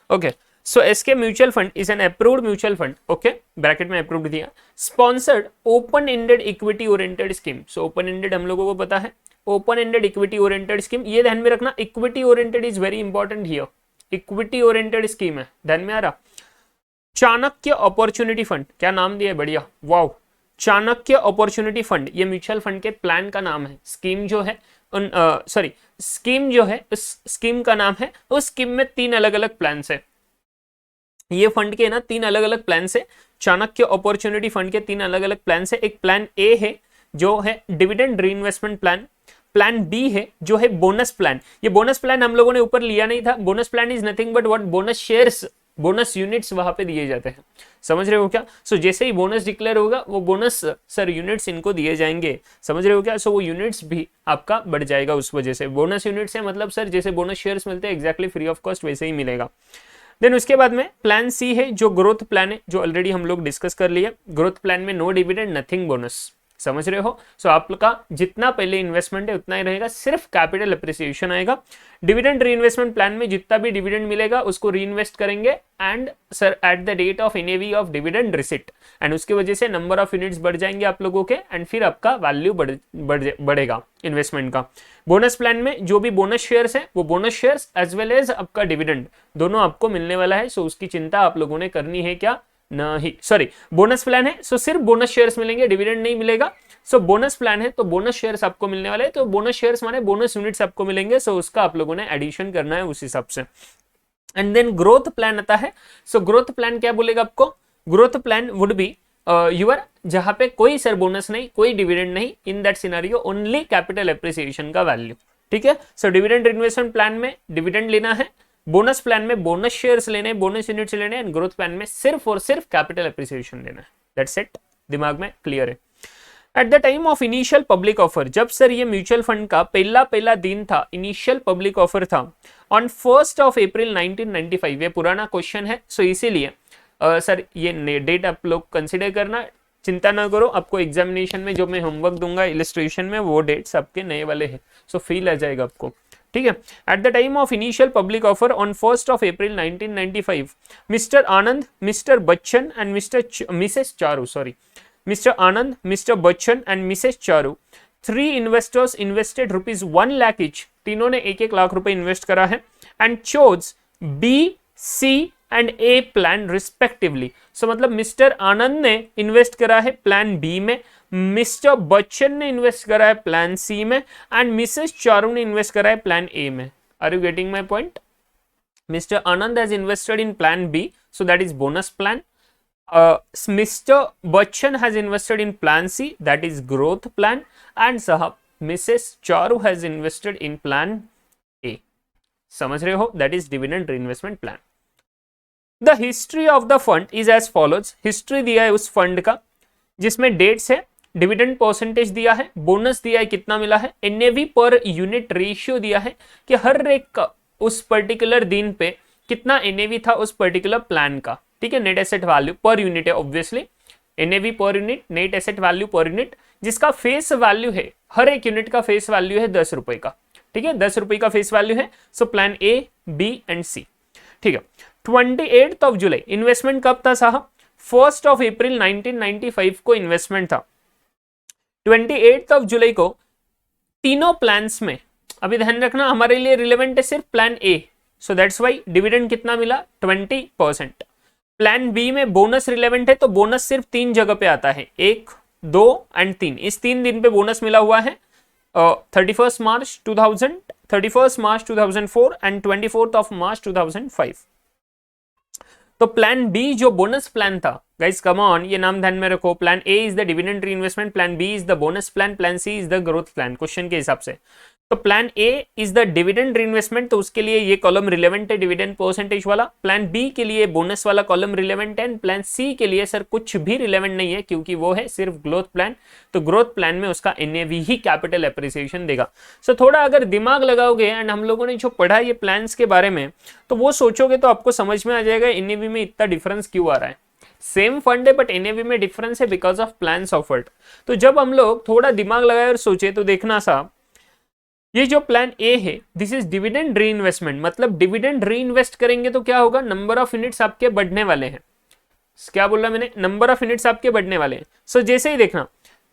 Okay, so SK mutual fund is an approved mutual fund, okay bracket में अप्रूव्ड दिया, sponsored open ended equity oriented scheme. So open ended हम लोगों को पता है, open ended equity oriented scheme, ये ध्यान में रखना, equity oriented is very important here, equity oriented scheme है, ध्यान में आ रहा। चाणक्य अपॉर्चुनिटी फंड, क्या नाम दिया है, बढ़िया, वाओ, चाणक्य अपॉर्चुनिटी फंड, ये म्यूचुअल फंड के प्लान का नाम है, स्कीम जो है सॉरी स्कीम जो है उस स्कीम का नाम है, उस स्कीम में 3 अलग अलग प्लान है, ये फंड के ना 3 अलग अलग प्लान है, चाणक्य अपॉर्चुनिटी फंड के 3 अलग अलग प्लान है। एक प्लान ए है जो है dividend reinvestment plan, plan B है जो है बोनस प्लान, ये बोनस प्लान हम लोगों ने ऊपर लिया नहीं था, bonus plan is nothing but what, bonus shares, bonus units वहां पे दिए जाते हैं, समझ रहे हो क्या। सो जैसे ही बोनस डिक्लेयर होगा वो बोनस सर यूनिट्स इनको दिए जाएंगे, समझ रहे हो क्या। सो वो यूनिट्स भी आपका बढ़ जाएगा उस वजह से, बोनस यूनिट्स है मतलब सर जैसे बोनस शेयर्स मिलते हैं एग्जैक्टली फ्री ऑफ कॉस्ट वैसे ही मिलेगा। देन उसके बाद में प्लान सी है जो ग्रोथ प्लान है, जो ऑलरेडी हम लोग डिस्कस कर लिया, ग्रोथ प्लान में नो डिविडेंड नथिंग बोनस, समझ रहे हो। सो आपका जितना पहले इन्वेस्टमेंट है उतना ही रहेगा, सिर्फ कैपिटल अप्रिसिएशन आएगा। डिविडेंड रीइन्वेस्टमेंट प्लान में जितना भी डिविडेंड मिलेगा उसको रीइन्वेस्ट करेंगे and sir at the date of NAV of dividend receipt, and उसकी वजह से नंबर ऑफ यूनिट्स बढ़ जाएंगे आप लोगों के, एंड फिर आपका वैल्यू बढ़ेगा इन्वेस्टमेंट का। बोनस प्लान में जो भी बोनस शेयर्स है वो bonus shares as well as आपका डिविडेंड दोनों आपको मिलने वाला है, सो उसकी चिंता आप लोगों ने करनी है क्या, नहीं, सॉरी बोनस प्लान है सो सिर्फ बोनस शेयर्स मिलेंगे, डिविडेंड नहीं मिलेगा। सो बोनस प्लान है तो बोनस शेयर्स आपको मिलने वाले हैं, तो बोनस शेयर्स माने बोनस यूनिट्स आपको मिलेंगे, सो उसका आप लोगों ने एडिशन करना है उस हिसाब से। एंड देन ग्रोथ प्लान आता है, सो ग्रोथ प्लान क्या बोलेगा आपको, growth plan would be your, जहां पे कोई सर बोनस नहीं, कोई डिविडेंड नहीं, in that scenario only capital appreciation का वैल्यू, ठीक है। सो डिविडेंड इन्वेस्टमेंट प्लान में डिविडेंड लेना है, बोनस प्लान में बोनस शेयर्स लेने, बोनस यूनिट्स लेने, एंड ग्रोथ प्लान में सिर्फ और सिर्फ कैपिटल एप्रिसिएशन लेना है, दैट्स इट, दिमाग में क्लियर है। At the time of initial public offer, जब सर ये म्यूचुअल फंड का पहला दिन था, इनिशियल पब्लिक ऑफर था ऑन 1 अप्रैल 1995, ये पुराना क्वेश्चन है, सो इसीलिए सर ये डेट आप लोग कंसिडर करना, चिंता ना करो, आपको एग्जामिनेशन में जो मैं होमवर्क दूंगा इलिस्ट्रेशन में वो डेट्स आपके नए वाले हैं, सो फील आ जाएगा आपको, ठीक है। At the time of initial public offer on 1 April 1995, mister Anand, mister Bachchan and Mrs Charu, sorry Mr. Anand, Mr. Bachchan and Mrs. Charu, 3 investors invested rupees 1 lakh each, तीनों ने 1-1 लाख रुपए इन्वेस्ट करा है, and chose B, C and A plan respectively. So मतलब mister आनंद ने invest करा है plan B में, मिस्टर बच्चन ने इन्वेस्ट करा है प्लान सी में, एंड मिसेस चारू ने इन्वेस्ट करा है प्लान ए में। Are you getting my point? Mister Anand has invested in plan B, so that is bonus plan. Mr. Bachchan has invested in plan C, that is growth plan, and sahab Mrs. Charu has invested in plan A, समझ रहे हो, that is dividend reinvestment plan. The history of the fund is as follows, history दिया है उस fund का जिसमें dates है, dividend percentage दिया है, बोनस दिया है कितना मिला है, एनएवी पर यूनिट रेशियो दिया है कि हर एक उस पर्टिकुलर दिन पे कितना एनएवी था उस पर्टिकुलर प्लान का, ठीक है। Net asset value per unit है obviously, NAV per unit, net asset value per unit, जिसका फेस वैल्यू है, हर एक यूनिट का फेस वैल्यू है 10 रुपए का, ठीक है, 10 रुपए का फेस वैल्यू है। So plan A, B and C, ठीक है। 28 जुलाई इन्वेस्टमेंट कब था साहब, 1 अप्रैल 1995 को इन्वेस्टमेंट था। 28 जुलाई को तीनों प्लान्स में, अभी ध्यान रखना हमारे लिए रिलेवेंट है सिर्फ plan A, so that's why dividend कितना मिला 20%, प्लान बी में बोनस रिलेवेंट है तो बोनस सिर्फ 3 जगह पे आता है, 1, 2 एंड 3। इस 3 दिन पे बोनस मिला हुआ है, 31 मार्च 2000, 31 मार्च 2004 एंड 24 ऑफ मार्च 2005। तो प्लान बी जो बोनस प्लान था, गाइस कम ऑन, ये नाम ध्यान में रखो। Plan A is the dividend reinvestment, plan B is the bonus plan, plan C is the growth plan, question के हिसाब से। तो plan A is the dividend reinvestment, तो उसके लिए ये कॉलम रिलेवेंट है, डिविडेंड परसेंटेज वाला। प्लान बी के लिए बोनस वाला कॉलम रिलेवेंट है। प्लान सी के लिए सर कुछ भी रिलेवेंट नहीं है, क्योंकि वो है सिर्फ ग्रोथ प्लान। तो ग्रोथ प्लान में उसका एनएवी ही कैपिटल एप्रिसिएशन देगा। सो थोड़ा अगर दिमाग लगाओगे एंड हम लोगों ने जो पढ़ा ये प्लान्स के बारे में, तो वो सोचोगे तो आपको समझ में आ जाएगा एनएवी में इतना डिफरेंस क्यों आ रहा है। सेम फंड है बट एनएवी में डिफरेंस है बिकॉज ऑफ प्लान्स ऑफर्ड। तो जब हम लोग थोड़ा दिमाग लगाए और सोचे तो देखना सा, ये जो प्लान ए है दिस इज डिविडेंड री इन्वेस्टमेंट, मतलब डिविडेंड री इन्वेस्ट करेंगे तो क्या होगा, नंबर ऑफ यूनिट्स आपके बढ़ने वाले हैं। क्या बोला मैंने, नंबर ऑफ यूनिट्स आपके बढ़ने वाले हैं। सो जैसे ही देखना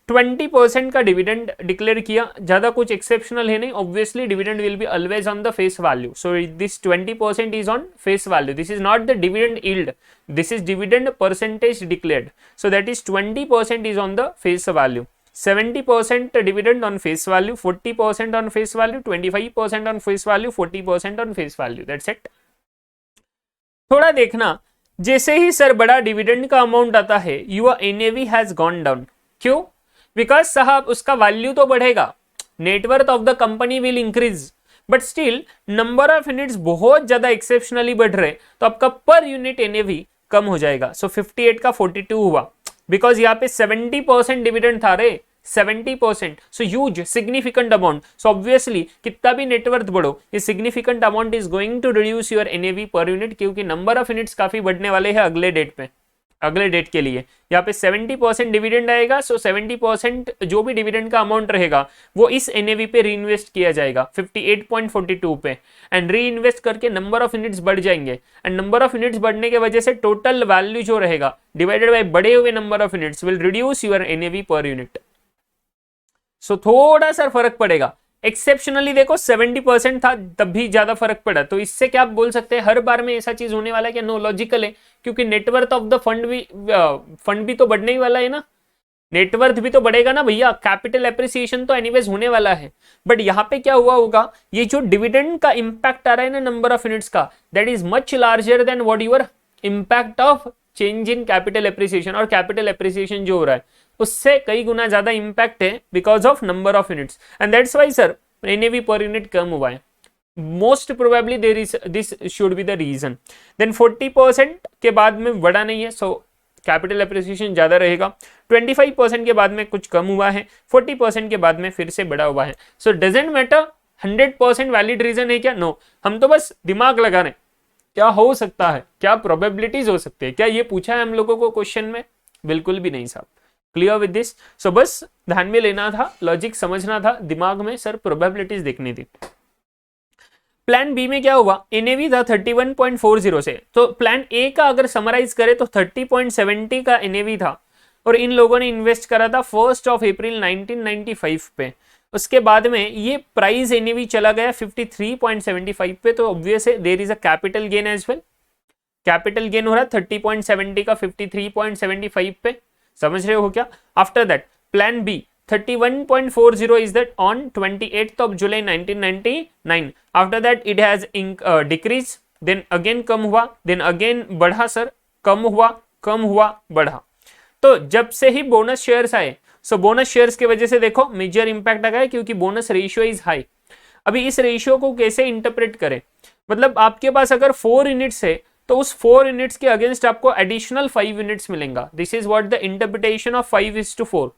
20% का डिविडेंड डिक्लेयर किया, ज्यादा कुछ एक्सेप्शनल है नहीं, obviously dividend will be always on the face value. So this 20% is on face value, this is not the dividend yield, this is dividend percentage declared. So that is 20% is on the face value, 70% dividend on face value, 40% on face value, 25% on face value, 40% on face value, that's it. थोड़ा देखना, जैसे ही sir बड़ा dividend का amount आता है your NAV has gone down. क्यों? Because साहब उसका वैल्यू तो बढ़ेगा, net worth of the company will increase, but still number of units बहुत ज्यादा एक्सेप्शनली बढ़ रहे, तो आपका पर यूनिट एनएवी कम हो जाएगा। सो 58 का 42 हुआ, बिकॉज यहाँ पे 70% डिविडेंड था रे, 70%, so huge significant amount. So obviously कितना भी नेटवर्थ बढ़ो, ये significant amount is going to reduce your NAV per unit, क्योंकि नंबर ऑफ यूनिट्स काफी बढ़ने वाले हैं अगले डेट पे, अगले डेट के लिए। यहाँ पे 70% डिविडेंड आएगा, सो 70% जो भी डिविडेंड का अमाउंट रहेगा वो इस एनएवी पे री इन्वेस्ट किया जाएगा 58.42 पे, एंड री इन्वेस्ट करके नंबर ऑफ यूनिट्स बढ़ जाएंगे, एंड नंबर ऑफ यूनिट्स बढ़ने की वजह से टोटल वैल्यू जो रहेगा डिवाइडेड बाय बढ़े हुए number of units will reduce your NAV per unit. So थोड़ा सा फर्क पड़ेगा। एक्सेप्शनली देखो 70% था तब भी ज्यादा फर्क पड़ा, तो इससे क्या आप बोल सकते हैं हर बार में ऐसा चीज होने वाला है क्या? नो, लॉजिकल है, क्योंकि नेटवर्थ ऑफ द फंड भी तो बढ़ने ही वाला है ना, नेटवर्थ भी तो बढ़ेगा ना भैया, कैपिटल एप्रिसिएशन तो एनीवेज होने वाला है। बट यहाँ पे क्या हुआ होगा, ये जो डिविडेंड का इंपैक्ट आ रहा है ना नंबर ऑफ यूनिट्स का, that is much larger than what your impact of change in capital appreciation. और कैपिटल एप्रिसिएशन जो हो रहा है उससे कई गुना ज्यादा इंपैक्ट है because of number of units, and that's why sir NAV per unit कम हुआ है। Most probably there is this should be the reason. Then 40% के बाद में बढ़ा नहीं है, सो कैपिटल एप्रिसिएशन ज्यादा रहेगा। 25% के बाद में कुछ कम हुआ है, 40% के बाद में फिर से बढ़ा हुआ है। So doesn't matter 100% valid reason है क्या? नो, हम तो बस दिमाग लगा रहे हैं क्या हो सकता है, क्या प्रोबेबिलिटीज हो सकती है, क्या ये पूछा है हम लोगों को क्वेश्चन में? बिल्कुल भी नहीं साहब। Clear with this? सो बस ध्यान में लेना था, लॉजिक समझना था, दिमाग में सर प्रोबेबिलिटीज देखनी थी। प्लान बी में क्या हुआ, एनएवी था 31.40 से, तो प्लान ए का अगर समराइज करें तो 30.70 का एनएवी था, और इन लोगों ने इन्वेस्ट करा था 1 अप्रैल 1995 पे। उसके बाद में ये प्राइस एनएवी चला गया 53.75 पे, तो ऑब्वियस है there is a capital gain as well. Capital gain हो रहा है 30.70 का 53.75 पे, समझ रहे हो क्या? After that plan B 31.40 is that on 28th of July 1999. After that it has decreased, then again कम हुआ, then again बढ़ा सर, कम हुआ बढ़ा। तो जब से ही बोनस शेयर्स आए, सो बोनस शेयर्स की वजह से देखो मेजर इंपैक्ट आ गया, क्योंकि बोनस रेशियो इज हाई। अभी इस रेशियो को कैसे इंटरप्रेट करें, मतलब आपके पास अगर 4 यूनिट्स है तो उस 4 यूनिट्स के अगेंस्ट आपको एडिशनल 5 यूनिट्स मिलेंगे। This is what the interpretation of 5:4।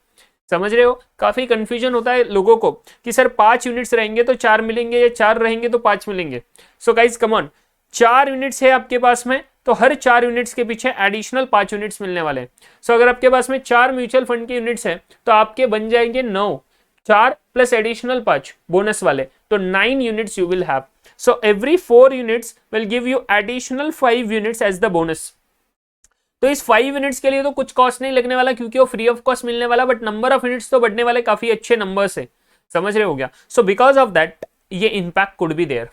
समझ रहे हो? काफी कंफ्यूजन होता है लोगों को कि सर 5 यूनिट्स रहेंगे तो 4 मिलेंगे, या 4 रहेंगे तो 5 मिलेंगे। So guys come on, 4 units है आपके पास में, तो हर 4 यूनिट्स के पीछे एडिशनल 5 यूनिट्स मिलने वाले हैं। सो अगर आपके पास में 4 म्यूचुअल फंड के यूनिट्स है तो आपके बन जाएंगे 9, 4 प्लस एडिशनल 5 बोनस वाले, तो 9 units you will have. So every 4 units will give you additional 5 units as the bonus. तो इस 5 यूनिट्स के लिए तो कुछ कॉस्ट नहीं लगने वाला, क्योंकि वो फ्री ऑफ कॉस्ट मिलने वाला, बट नंबर ऑफ यूनिट्स तो बढ़ने वाले, काफी अच्छे नंबर्स है। समझ रहे हो गया? सो बिकॉज ऑफ दैट ये इंपैक्ट कुड बी देयर।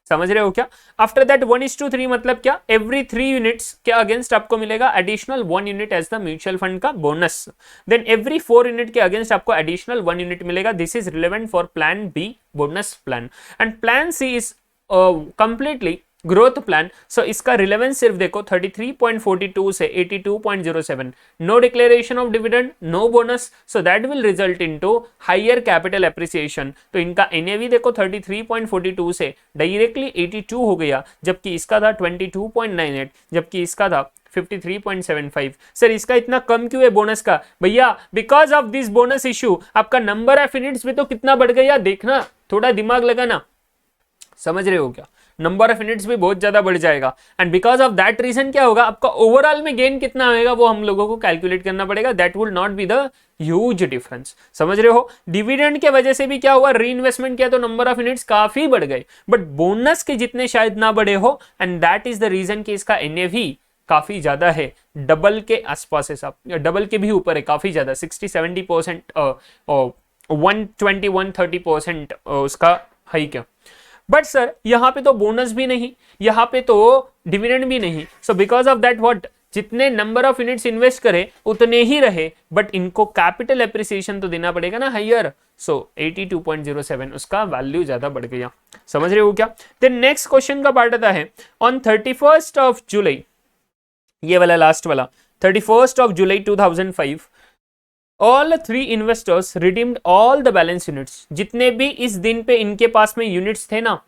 समझ रहे हो क्या? आफ्टर दैट 1:3 मतलब क्या, एवरी 3 यूनिट्स के अगेंस्ट आपको मिलेगा additional 1 unit as the mutual fund का बोनस। देन एवरी 4 यूनिट के अगेंस्ट आपको एडिशनल 1 यूनिट मिलेगा। This is relevant for plan B bonus plan and plan C is completely growth plan. So इसका relevance सिर्फ देखो 33.42 से 82.07, no declaration of dividend, no bonus, so that will result into higher capital appreciation. तो इनका NAV देखो 33.42 से directly 82 हो गया, जबकि इसका था 22.98, जबकि इसका था 53.75। सर इसका इतना कम क्यों है बोनस का? भैया because of this bonus issue आपका नंबर ऑफ यूनिट्स भी तो कितना बढ़ गया, देखना, थोड़ा दिमाग लगाना। समझ रहे हो क्या? नंबर ऑफ यूनिट्स भी बहुत ज्यादा बढ़ जाएगा and because of that reason क्या होगा, आपका ओवरऑल में गेन कितना आएगा वो हम लोगों को कैलकुलेट करना पड़ेगा। That will not be the huge difference. समझ रहे हो? डिविडेंड के वजह से भी क्या हुआ, री इन्वेस्टमेंट किया तो नंबर ऑफ यूनिट्स काफी बढ़ गए, बट बोनस के जितने शायद ना बढ़े हो and that is the reason कि इसका एनएवी काफी ज्यादा है, डबल के आसपास है साहब, डबल के भी ऊपर है काफी ज्यादा, 60-70%, 120-130% उसका हाइक है। बट सर यहाँ पे तो बोनस भी नहीं, यहाँ पे तो डिविडेंड भी नहीं। So because of that what, जितने नंबर ऑफ यूनिट्स इन्वेस्ट करे उतने ही रहे, बट इनको कैपिटल एप्रिसिएशन तो देना पड़ेगा ना हायर। सो 82.07 उसका वैल्यू ज्यादा बढ़ गया। समझ रहे हो क्या? देन नेक्स्ट क्वेश्चन का पार्ट आता है, ऑन 31st of July, ये वाला लास्ट वाला, 31st of July 2005 all 3 investors redeemed all the balance units. जितने भी इस दिन पे इनके पास में यूनिट्स थे ना,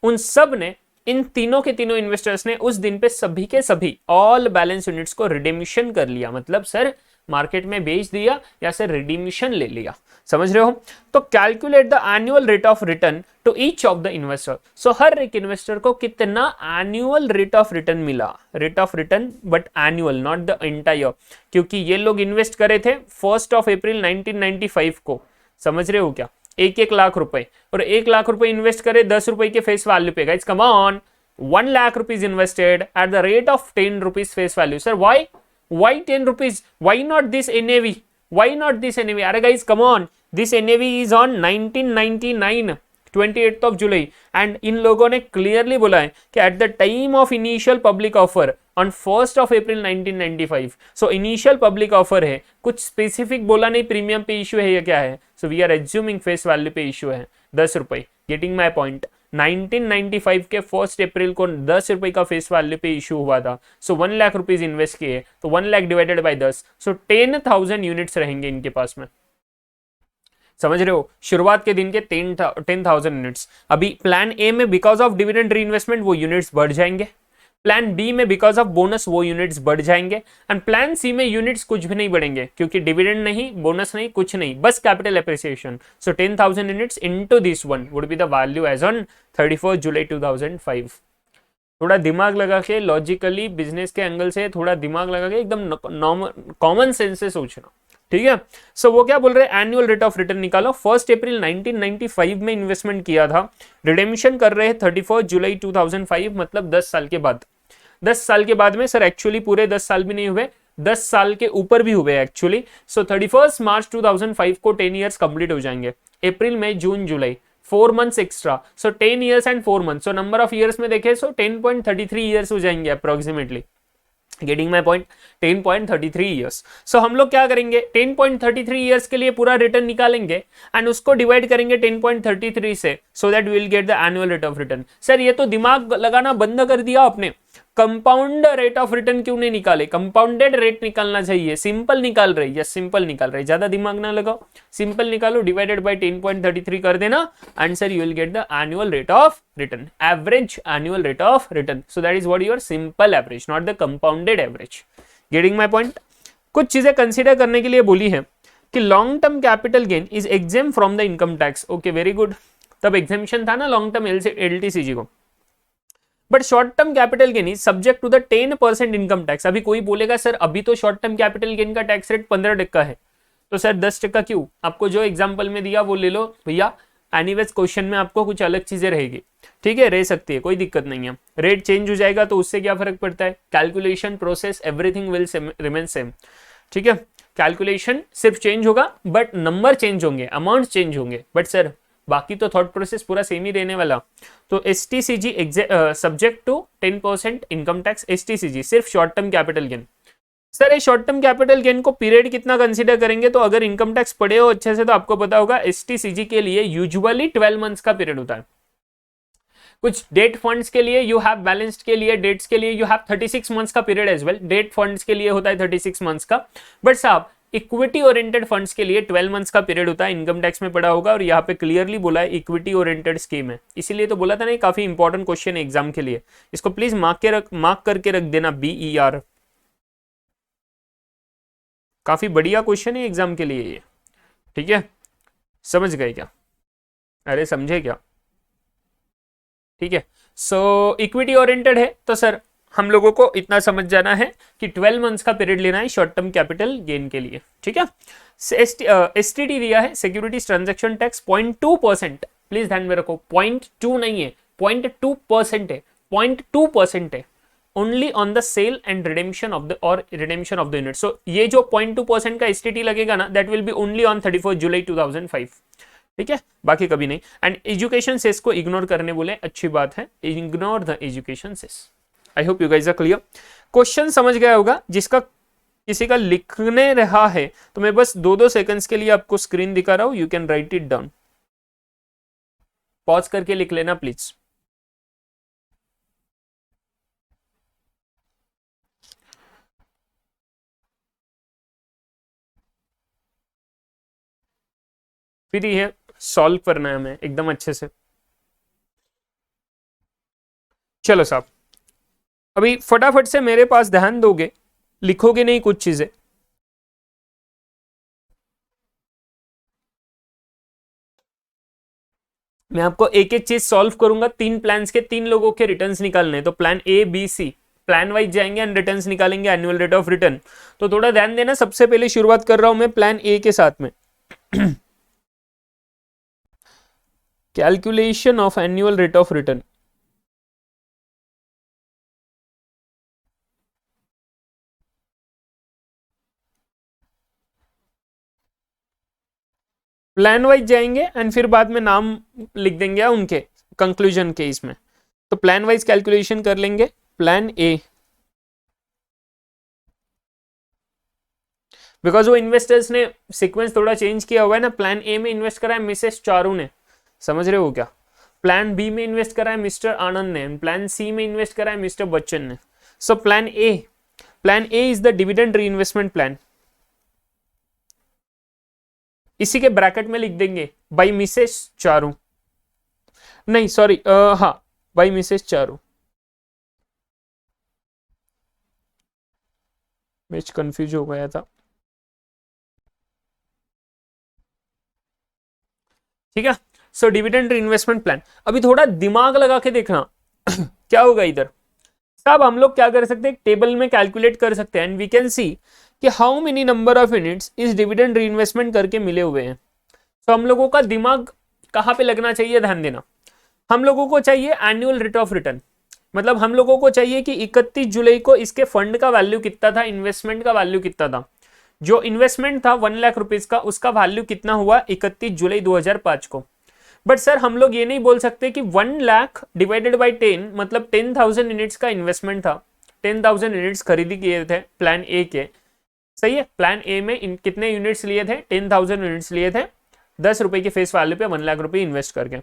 उन सब ने, इन तीनों के तीनों इन्वेस्टर्स ने उस दिन पे सभी के सभी ऑल बैलेंस यूनिट्स को रिडीमिशन कर लिया। मतलब सर मार्केट में बेच दिया या सर रिडीमिशन ले लिया। समझ रहे हो? तो calculate the annual rate of return to each of the investor. So हर एक इन्वेस्टर को कितना एनुअल रेट ऑफ रिटर्न मिला, rate of return but annual, not the entire, क्योंकि ये लोग इन्वेस्ट करे थे 1 अप्रैल 1995 को। समझ रहे हो क्या? 1-1 लाख रुपए, और 1 लाख रुपए इन्वेस्ट करे 10 रुपए के फेस वैल्यू पे। Guys come on, 1 lakh rupees invested at the rate of 10 rupees face value. Sir why 10 rupees? Why not this NAV? Why not this NAV? अरे guys come on, this NAV is on 1999 28th of July and इन लोगों ने clearly बोला है कि at the time of initial public offer on 1st of April 1995, so initial public offer है, कुछ specific बोला नहीं प्रीमियम पे इशू है या क्या है। so we are assuming face value पे इशू है 10 रुपए। Getting my point? 1995 के 1 अप्रैल को 10 रुपए का फेस वैल्यू पे इशू हुआ था। सो 1 लाख रुपीज इन्वेस्ट किए तो 1 lakh divided by 10, so 10,000 units रहेंगे इनके पास में। समझ रहे हो? शुरुआत के दिन के 10,000 यूनिट्स। अभी प्लान ए में बिकॉज ऑफ डिविडेंड री इन्वेस्टमेंट वो यूनिट्स बढ़ जाएंगे, प्लान बी में बिकॉज ऑफ बोनस वो यूनिट्स बढ़ जाएंगे, एंड प्लान सी में यूनिट्स कुछ भी नहीं बढ़ेंगे क्योंकि डिविडेंड नहीं, बोनस नहीं, कुछ नहीं, बस capital appreciation. So 10,000 units into this one would be the value as on 31 जुलाई 2005। थोड़ा दिमाग लगा के, लॉजिकली बिजनेस के एंगल से थोड़ा दिमाग लगा के एकदम कॉमन सेंस से सोचना, ठीक है? सो वो क्या बोल रहे हैं, एनुअल रेट ऑफ रिटर्न निकालो। 1 अप्रैल 1995 में इन्वेस्टमेंट किया था, रिडेम्पशन कर रहे हैं 31 जुलाई 2005, मतलब 10 साल के बाद। 10 साल के बाद में सर एक्चुअली पूरे 10 साल भी नहीं हुए, 10 साल के ऊपर भी हुए एक्चुअली। सो 31 मार्च 2005 को 10 ईयर्स कंप्लीट हो जाएंगे। अप्रैल मई जून जुलाई 4 months extra, so 10 years and 4 months. So number of years में देखें सो 10.33 ईयर्स हो जाएंगे approximately. Getting my point? 10.33 years. So हम लोग क्या करेंगे, 10.33 ईयर्स के लिए पूरा रिटर्न निकालेंगे एंड उसको डिवाइड करेंगे 10.33 से, सो that will get the annual rate of return. Sir ये तो दिमाग लगाना बंद कर दिया आपने, कंपाउंड रेट ऑफ रिटर्न क्यों नहीं निकाले? कंपाउंडेड रेट निकालना चाहिए, सिंपल निकाल रहे, यस सिंपल निकाल रहे, ज्यादा दिमाग ना लगाओ, सिंपल निकालो, डिवाइडेड बाय 10.33 कर देना, answer you will get the annual rate of return, average annual rate of return. So that is what your simple average, not the compounded average. Getting my point? कुछ चीजें consider करने के लिए बोली है कि long term capital gain is exempt from the income tax. Okay very good, तब exemption था ना लॉन्ग टर्म एलटीसीजी को, but short term capital gain is subject to the 10% income tax. अभी कोई बोलेगा सर अभी तो शॉर्ट टर्म कैपिटल गेन का टैक्स रेट 15% है, तो सर 10% क्यों? आपको जो एग्जांपल में दिया वो ले लो भैया, एनीवेज क्वेश्चन में आपको कुछ अलग चीजें रहेगी, ठीक है, रह सकती है, कोई दिक्कत नहीं है। रेट चेंज हो जाएगा तो उससे क्या फर्क पड़ता है, calculation process everything will remain same, ठीक है। कैलकुलेशन सिर्फ चेंज होगा बट नंबर चेंज होंगे, अमाउंट चेंज होंगे, बट सर बाकी तो थॉट प्रोसेस पूरा सेम ही रहने वाला। तो STCG subject to 10% income tax, STCG सिर्फ short term capital gain. Sir ये शॉर्ट टर्म कैपिटल गेन को पीरियड कितना कंसीडर करेंगे, तो अगर इनकम टैक्स पढ़े हो अच्छे से तो आपको पता होगा STCG के लिए यूजुअली 12 मंथ्स का पीरियड होता है। कुछ डेट फंड्स के लिए यू हैव बैलेंस्ड के लिए डेट्स के लिए यू हैव 36 मंथ्स का period as well. Debt funds के लिए होता है 36 मंथ्स का, बट साहब इक्विटी ओरिएंटेड फंड्स के लिए 12 मंथ्स का पीरियड होता है। इनकम टैक्स में पड़ा होगा और यहाँ पे क्लियरली बोला है इक्विटी ओरिएंटेड स्कीम है, इसीलिए तो बोला था ना काफी इंपॉर्टेंट क्वेश्चन है एग्जाम के लिए। इसको प्लीज मार्क करके रख देना BER, काफी बढ़िया क्वेश्चन है एग्जाम के लिए ये, ठीक है। समझ गए क्या? अरे समझे क्या? ठीक है। सो इक्विटी ओरिएंटेड है तो सर हम लोगों को इतना समझ जाना है कि 12 मंथ्स का पीरियड लेना है शॉर्ट टर्म कैपिटल गेन के लिए, ठीक है। STT दिया है सिक्योरिटीज ट्रांजैक्शन टैक्स 0.2%, प्लीज ध्यान में रखो 0.2 नहीं है 0.2% है, 0.2% है only on the sale and redemption of the unit. So ये जो 0.2% का STT लगेगा ना, that will be only on 31 जुलाई 2005, ठीक है, बाकी कभी नहीं। एंड एजुकेशन सेस को इग्नोर करने बोले, अच्छी बात है, ignore the education cess. I hope you guys are clear. Question समझ गया होगा, जिसका किसी का लिखने रहा है तो मैं बस 2-2 सेकंड्स के लिए आपको स्क्रीन दिखा रहा हूं, you can write it down, pause करके लिख लेना प्लीज। फिर ये सॉल्व करना है हमें एकदम अच्छे से। चलो साहब अभी फटाफट से मेरे पास ध्यान दोगे, लिखोगे नहीं कुछ चीजें। मैं आपको एक एक चीज सॉल्व करूंगा। 3 प्लान्स के 3 लोगों के रिटर्न्स निकालने, तो plan A, B, C plan wise जाएंगे एंड रिटर्न्स निकालेंगे, एनुअल रेट ऑफ रिटर्न। तो थोड़ा ध्यान देना, सबसे पहले शुरुआत कर रहा हूं मैं प्लान A के साथ में। Calculation of annual rate of return. Plan wise जाएंगे एंड फिर बाद में नाम लिख देंगे उनके कंक्लूजन के इसमें। तो प्लान वाइज कैलकुलेशन कर लेंगे। प्लान ए, बिकॉज वो इन्वेस्टर्स ने सीक्वेंस थोड़ा चेंज किया हुआ है ना। प्लान ए में इन्वेस्ट करा है मिसेस चारू ने, समझ रहे हो क्या। प्लान बी में इन्वेस्ट करा है मिस्टर आनंद ने, प्लान सी में इन्वेस्ट करा है मिस्टर बच्चन ने। सो plan A is the dividend reinvestment plan. इसी के ब्रैकेट में लिख देंगे बाई मिसेस चारू, नहीं सॉरी हाँ बाई मिसेस चारू। मैं कंफ्यूज हो गया था, ठीक है। सो डिविडेंड इन्वेस्टमेंट प्लान, अभी थोड़ा दिमाग लगा के देखना क्या होगा इधर। साहब हम लोग क्या कर सकते हैं, टेबल में कैलकुलेट कर सकते हैं एंड वी कैन सी कि how many number of units इस डिविडेंड रीइन्वेस्टमेंट करके मिले हुए हैं। तो हम लोगों का दिमाग कहां पे लगना चाहिए, ध्यान देना। हम लोगों को चाहिए एनुअल रेट ऑफ रिटर्न, मतलब हम लोगों को चाहिए कि 31 जुलाई को इसके फंड का वैल्यू कितना था, इन्वेस्टमेंट का वैल्यू कितना था। जो इन्वेस्टमेंट था 1 लाख रुपीज का, उसका वैल्यू कितना हुआ 31 जुलाई 2005 को। बट सर हम लोग ये नहीं बोल सकते कि 1 लाख डिवाइडेड बाई 10 मतलब 10,000 यूनिट्स का इन्वेस्टमेंट था, 10,000 यूनिट्स खरीदी किए थे प्लान ए के, सही है। प्लान ए में कितने यूनिट्स लिए थे, 10,000 यूनिट्स लिए थे, 10 रुपए के फेस वैल्यू पे 1 लाख रुपए इन्वेस्ट करके।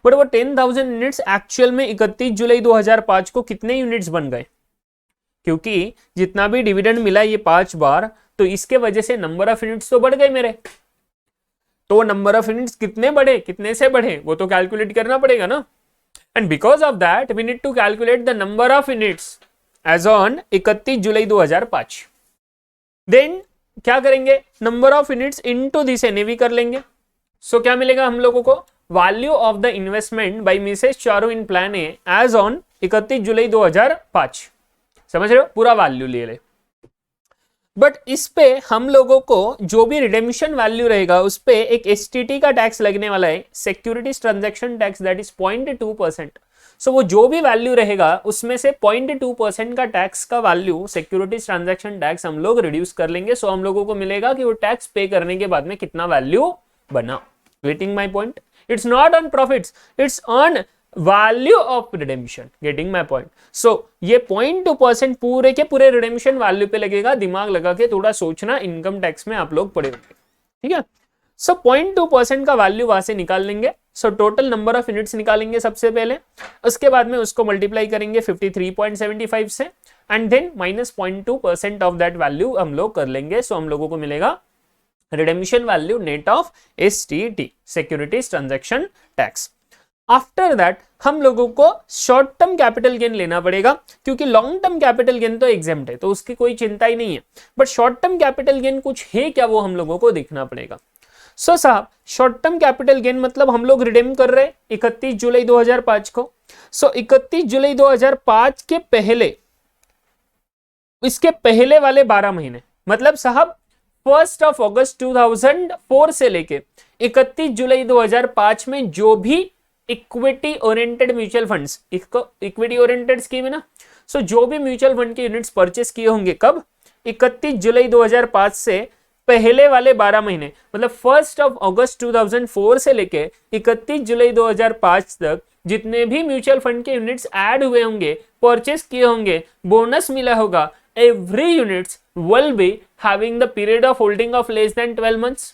बट वो 10,000 यूनिट्स एक्चुअल में 31 जुलाई 2005 को कितने यूनिट्स बन गए, क्योंकि जितना भी डिविडेंड मिला ये 5 बार, तो इसके वजह से नंबर ऑफ यूनिट्स तो बढ़ गए मेरे। तो वो नंबर ऑफ यूनिट्स कितने बढ़े, कितने से बढ़े, वो तो कैलकुलेट करना पड़ेगा ना। And because of that we need to calculate the number of units as on 31 July 2005। Then क्या करेंगे, number of units into this NAV कर लेंगे। सो क्या मिलेगा हम लोगों को, value of the investment by misses Charu in plan A as on 31 जुलाई 2005। समझ रहे हो, पूरा वैल्यू ले ले। बट इस पे हम लोगों को जो भी रिडेम्पशन वैल्यू रहेगा उस पे एक एसटीटी का टैक्स लगने वाला है, securities transaction tax, that is 0.2%। सो वो जो भी वैल्यू रहेगा उसमें से 0.2% का टैक्स का वैल्यू सिक्योरिटीज ट्रांजैक्शन टैक्स हम लोग रिड्यूस कर लेंगे। सो हम लोगों को मिलेगा कि वो टैक्स पे करने के बाद में कितना वैल्यू बना। Getting my point? It's not on profits, it's on value of redemption. Getting my point? So ये 0.2% पूरे के पूरे रिडेम्पशन वैल्यू पे लगेगा। दिमाग लगा के थोड़ा सोचना, इनकम टैक्स में आप लोग पढ़े होंगे, ठीक है। सो 0.2% का वैल्यू वहां से निकाल लेंगे। So total number of units निकालेंगे सबसे पहले, उसके बाद में उसको मल्टीप्लाई करेंगे 53.75 से, and then minus 0.2% of that value हम लोग कर लेंगे। सो हम लोगों को मिलेगा redemption value net of STT, securities transaction tax. After that हम लोगों को शॉर्ट टर्म कैपिटल गेन लेना पड़ेगा, क्योंकि लॉन्ग टर्म कैपिटल गेन तो एग्जेम्प्ट है, तो उसकी कोई चिंता ही नहीं है, but short term capital gain कुछ है क्या, वो हम लोगों को देखना पड़ेगा। सो साहब, शॉर्ट टर्म कैपिटल गेन मतलब हम लोग रिडीम कर रहे हैं 31 जुलाई 2005 को। सो 31 जुलाई 2005 के पहले, इसके पहले वाले 12 महीने, मतलब साहब 1 अगस्त 2004 से लेके 31 जुलाई 2005 में जो भी equity oriented mutual funds, equity oriented scheme है ना, सो जो भी म्यूचुअल फंड के यूनिट्स परचेस किए होंगे कब, 31 जुलाई 2005 से पहले वाले 12 महीने, मतलब 1 अगस्त 2004 से लेके 31 जुलाई 2005 तक जितने भी म्यूचुअल फंड के यूनिट्स ऐड हुए होंगे, परचेस किए होंगे, बोनस मिला होगा, every units will be having the period of holding of less than 12 months.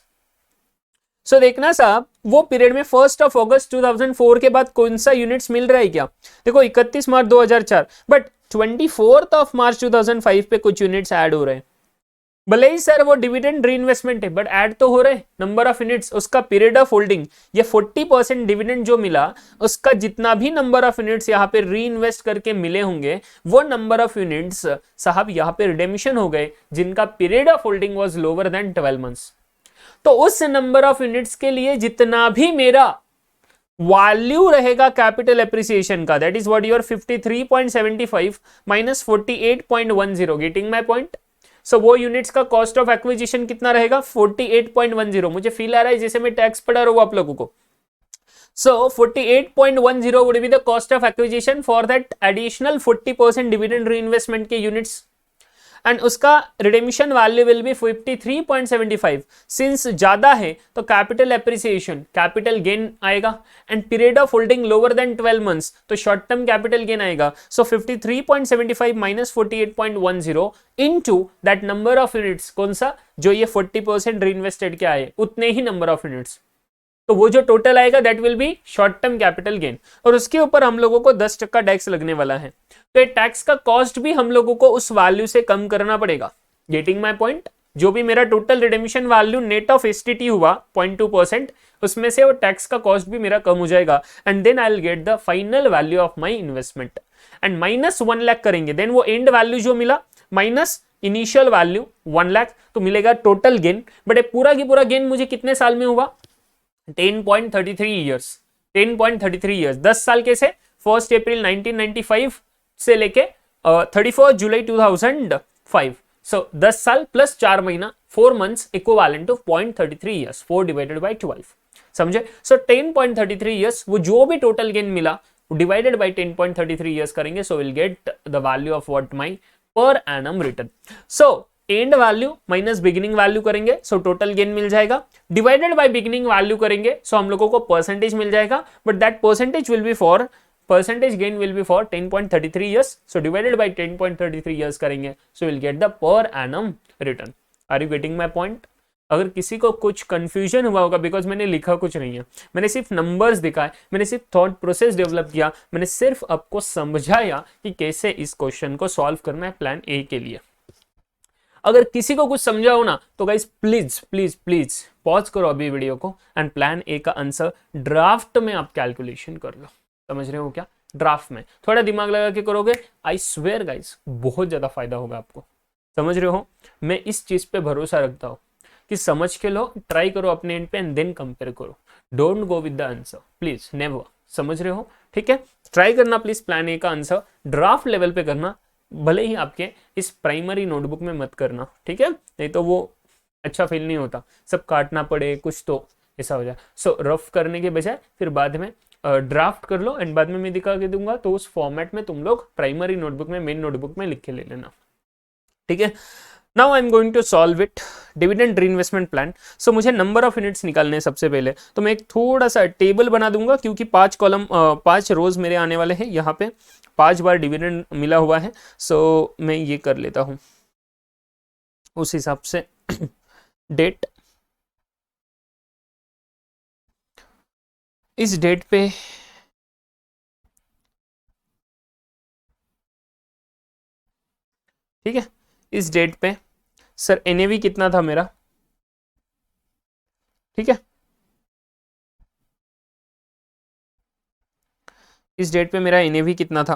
So देखना साहब, वो पीरियड में 1 अगस्त 2004 के बाद कौन सा यूनिट्स मिल रहा है क्या? देखो 31 मार्च 2004, बट 24 मार्च 2005 पे कुछ यूनिट्स ऐड हो रहे हैं। भले ही सर वो डिविडेंड री इन्वेस्टमेंट है, बट ऐड तो हो रहे नंबर ऑफ यूनिट्स, उसका पीरियड ऑफ होल्डिंग, ये 40% डिविडेंड जो मिला, उसका जितना भी नंबर ऑफ यूनिट्स यहाँ पे री इन्वेस्ट करके मिले होंगे, वो नंबर ऑफ यूनिट्स साहब यहाँ पे रिडेम्पशन हो गए, जिनका period of holding was lower than 12 months. तो उस नंबर ऑफ यूनिट्स के लिए जितना भी मेरा वैल्यू रहेगा कैपिटल एप्रिसिएशन का, that is what your 53.75 minus 48.10। Getting my point? So वो यूनिट्स का कॉस्ट ऑफ एक्विजिशन कितना रहेगा? 48.10। मुझे फील आ रहा है जैसे मैं टैक्स पढ़ा रहा हूं आप लोगों को। सो 48.10 would be the cost of acquisition for that additional 40% dividend reinvestment के यूनिट्स, एंड उसका redemption value will be 53.75। Since ज्यादा है तो कैपिटल एप्रिसिएशन, कैपिटल गेन आएगा, and period of holding lower than 12 months, तो शॉर्ट टर्म कैपिटल गेन आएगा। सो 53.75 minus 48.10 into that number of units, कौन सा, जो ये 40% रीइन्वेस्टेड के आए, उतने ही नंबर ऑफ यूनिट्स, तो वो जो टोटल आएगा that will B short term capital gain, और उसके ऊपर हम लोगों को 10% टैक्स लगने वाला है। तो ये टैक्स का कॉस्ट भी हम लोगों को उस वैल्यू से कम करना पड़ेगा। Getting my point? जो भी मेरा total redemption value net of STT हुआ 0.2%, उसमें से वो टैक्स का कॉस्ट भी मेरा कम हो जाएगा, and then I will get the final value of my investment, and minus 1 lakh करेंगे, देन वो एंड वैल्यू जो मिला माइनस इनिशियल वैल्यू 1 लाख, तो मिलेगा टोटल गेन। बट ये पूरा की पूरा गेन मुझे कितने साल में हुआ? 10.33 ईयर्स। 10.33 ईयर्स, 10 साल कैसे? 1 अप्रैल 1995 से लेके 31 जुलाई 2005। सो 10 साल प्लस 4 महीना, 4 months equivalent to 0.33 years, 4 divided by 12, समझे? सो 10.33 ईयर्स, वो जो भी टोटल गेन मिला डिवाइडेड बाय 10.33 ईयर्स करेंगे, so will get the value of what my per annum return. So end value minus beginning value करेंगे, so total gain मिल जाएगा, divided by beginning value करेंगे, सो हम लोगों को परसेंटेज मिल जाएगा, but that percentage will be for, percentage gain will be for 10.33 years, so divided by 10.33 years करेंगे, so we'll get the per annum return. Are you getting my point? अगर किसी को कुछ कंफ्यूजन हुआ होगा, बिकॉज मैंने लिखा कुछ नहीं है, मैंने सिर्फ नंबर्स दिखाए, मैंने सिर्फ थॉट प्रोसेस डेवलप किया, मैंने सिर्फ आपको समझाया कि कैसे इस क्वेश्चन को सॉल्व करना है प्लान ए के लिए। अगर किसी को कुछ समझा हो ना, तो guys please please please pause करो अभी वीडियो को, एंड प्लान ए का आंसर ड्राफ्ट में आप कैलकुलेशन कर लो। समझ रहे हो क्या? ड्राफ्ट में थोड़ा दिमाग लगा के करोगे, आई स्वेयर गाइस बहुत ज्यादा फायदा होगा आपको। समझ रहे हो? मैं इस चीज पे भरोसा रखता हूँ कि समझ के लो, ट्राई करो अपने एंड पे, एंड देन कंपेयर करो। Don't go with the answer, please, never. समझ रहे हो? ठीक है, ट्राई करना प्लीज प्लान ए का आंसर ड्राफ्ट लेवल पे करना, भले ही आपके इस प्राइमरी नोटबुक में मत करना, ठीक है? नहीं तो वो अच्छा फील नहीं होता, सब काटना पड़े कुछ तो ऐसा हो जाए। सो रफ करने के बजाय फिर बाद में ड्राफ्ट कर लो, एंड बाद में मैं दिखा के दूंगा, तो उस फॉर्मेट में तुम लोग प्राइमरी नोटबुक में, मेन नोटबुक में लिख के ले लेना, ठीक है? Now I am going to solve it. Dividend reinvestment plan. So मुझे नंबर ऑफ यूनिट्स निकालने हैं सबसे पहले, तो मैं एक थोड़ा सा टेबल बना दूंगा क्योंकि 5 रोज मेरे आने वाले हैं, यहाँ पे 5 बार डिविडेंड मिला हुआ है। सो मैं ये कर लेता हूँ उस हिसाब से। डेट, इस डेट पे ठीक है, इस डेट पे सर एनएवी कितना था मेरा, ठीक है, इस डेट पे मेरा एनएवी कितना था,